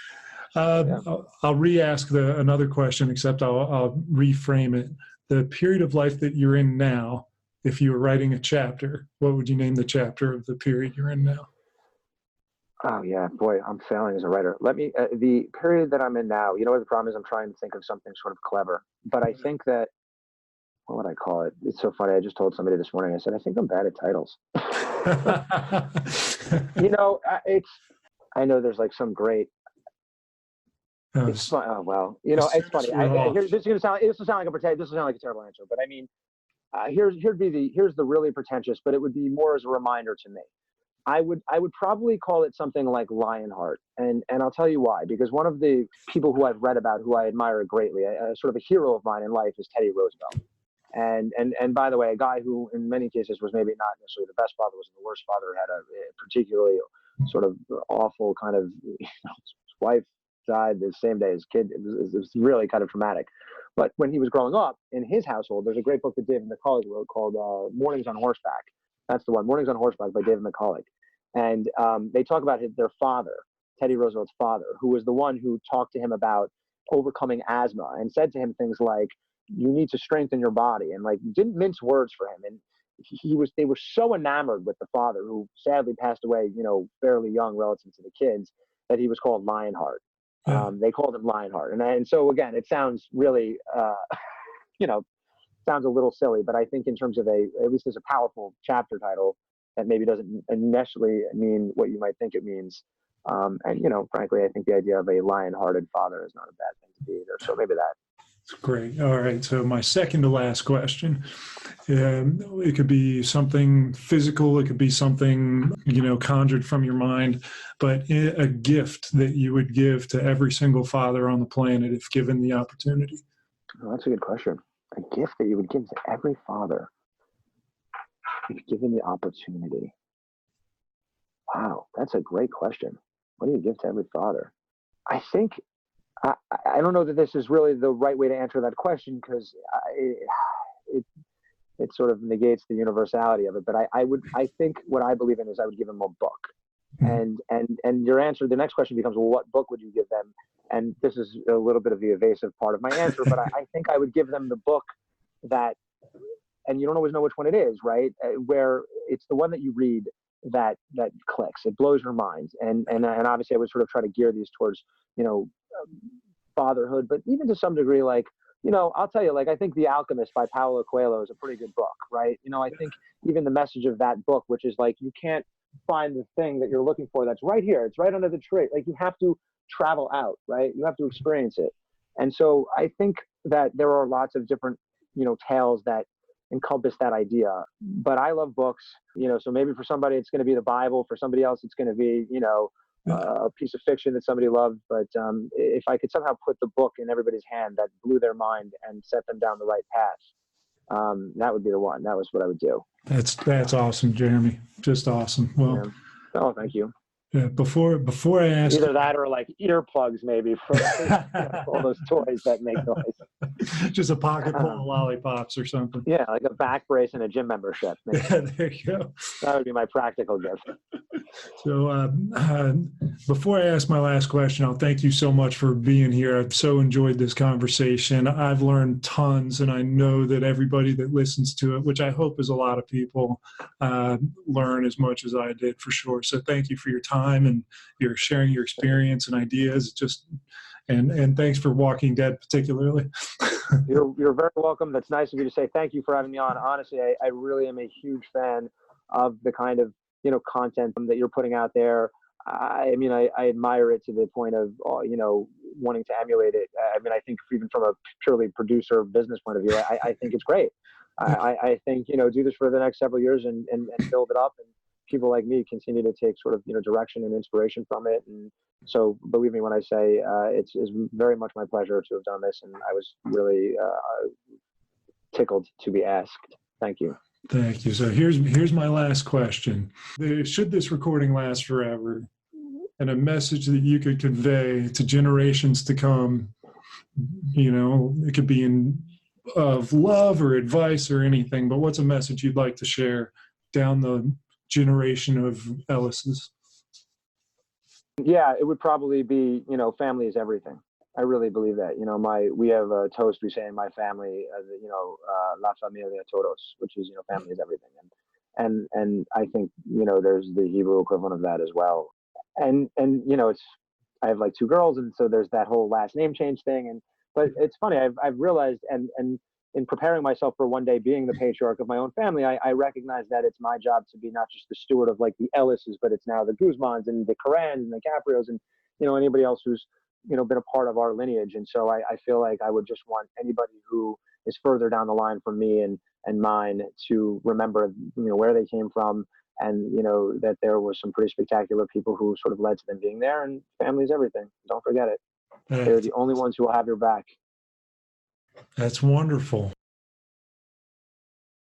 I'll re-ask another question, except I'll reframe it. The period of life that you're in now, if you were writing a chapter, what would you name the chapter of the period you're in now? Oh yeah, boy, I'm failing as a writer. Let me, the period that I'm in now, what the problem is? I'm trying to think of something sort of clever, but I think that, what would I call it? It's so funny. I just told somebody this morning, I said, I think I'm bad at titles. I know there's like some great, it's fun. Oh well, it's funny. This will sound like a terrible answer, but I mean, here's the really pretentious, but it would be more as a reminder to me. I would probably call it something like Lionheart, and I'll tell you why. Because one of the people who I've read about, who I admire greatly, sort of a hero of mine in life, is Teddy Roosevelt. And by the way, a guy who in many cases was maybe not necessarily the best father, was the worst father, had a particularly sort of awful kind of, his wife died the same day as kid. It was really kind of traumatic. But when he was growing up in his household, there's a great book that David McCullough wrote called Mornings on Horseback. That's the one, Mornings on Horseback by David McCullough. And they talk about their father, Teddy Roosevelt's father, who was the one who talked to him about overcoming asthma and said to him things like, you need to strengthen your body, and like didn't mince words for him. And they were so enamored with the father, who sadly passed away, fairly young relative to the kids, that he was called Lionheart. Yeah. They called him Lionheart. And so again, it sounds really, sounds a little silly, but I think in terms of at least as a powerful chapter title, that maybe doesn't initially mean what you might think it means. And frankly, I think the idea of a lion-hearted father is not a bad thing to be either. So maybe that. Great. All right. So my second to last question, it could be something physical. It could be something, conjured from your mind, but a gift that you would give to every single father on the planet if given the opportunity. Oh, that's a good question. A gift that you would give to every father if given the opportunity. Wow, that's a great question. What do you give to every father? I think, I don't know that this is really the right way to answer that question, because it sort of negates the universality of it. But I think what I believe in is I would give them a book. Mm-hmm. And your answer, the next question becomes, well, what book would you give them? And this is a little bit of the evasive part of my answer, but I think I would give them the book that, and you don't always know which one it is, right? Where it's the one that you read that clicks, it blows your mind. And obviously I would sort of try to gear these towards, fatherhood, but even to some degree, like, I'll tell you, like, I think The Alchemist by Paulo Coelho is a pretty good book, right? I think even the message of that book, which is like, you can't find the thing that you're looking for that's right here, it's right under the tree. Like, you have to travel out, right? You have to experience it. And so I think that there are lots of different, tales that encompass that idea. But I love books, so maybe for somebody it's going to be the Bible, for somebody else it's going to be, a piece of fiction that somebody loved. But if I could somehow put the book in everybody's hand that blew their mind and set them down the right path, that would be the one. That was what I would do. That's awesome, Jeremy. Just awesome. Well, yeah. Oh, thank you. Yeah, before I ask, either that or like earplugs, maybe, for all those toys that make noise. Just a pocket full of lollipops or something. Yeah, like a back brace and a gym membership. Maybe. Yeah, there you go. That would be my practical gift. So before I ask my last question, I'll thank you so much for being here. I've so enjoyed this conversation. I've learned tons, and I know that everybody that listens to it, which I hope is a lot of people, learn as much as I did, for sure. So thank you for your time and you're sharing your experience and ideas. And thanks for Walking Dead particularly. You're very welcome. That's nice of you to say. Thank you for having me on. Honestly, I really am a huge fan of the kind of content that you're putting out there. I mean, I admire it to the point of wanting to emulate it. I mean, I think even from a purely producer business point of view, I think it's great. I think do this for the next several years and build it up, and people like me continue to take sort of direction and inspiration from it. And so believe me when I say it's very much my pleasure to have done this, and I was really tickled to be asked. Thank you. Thank you. So here's my last question. Should this recording last forever, and a message that you could convey to generations to come, it could be of love or advice or anything, but what's a message you'd like to share down the generation of Elices? Yeah, it would probably be, family is everything. I really believe that. We have a toast we say in my family, La Familia Todos, which is, family is everything. And I think, there's the Hebrew equivalent of that as well. And I have like 2 girls, and so there's that whole last name change thing. But it's funny, I've realized, and in preparing myself for one day being the patriarch of my own family, I recognize that it's my job to be not just the steward of like the Elices, but it's now the Guzmans and the Carans and the Caprios and, anybody else who's, been a part of our lineage. And so I feel like I would just want anybody who is further down the line from me and mine to remember, where they came from, and, that there were some pretty spectacular people who sort of led to them being there, and family is everything. Don't forget it. They're the only ones who will have your back. That's wonderful.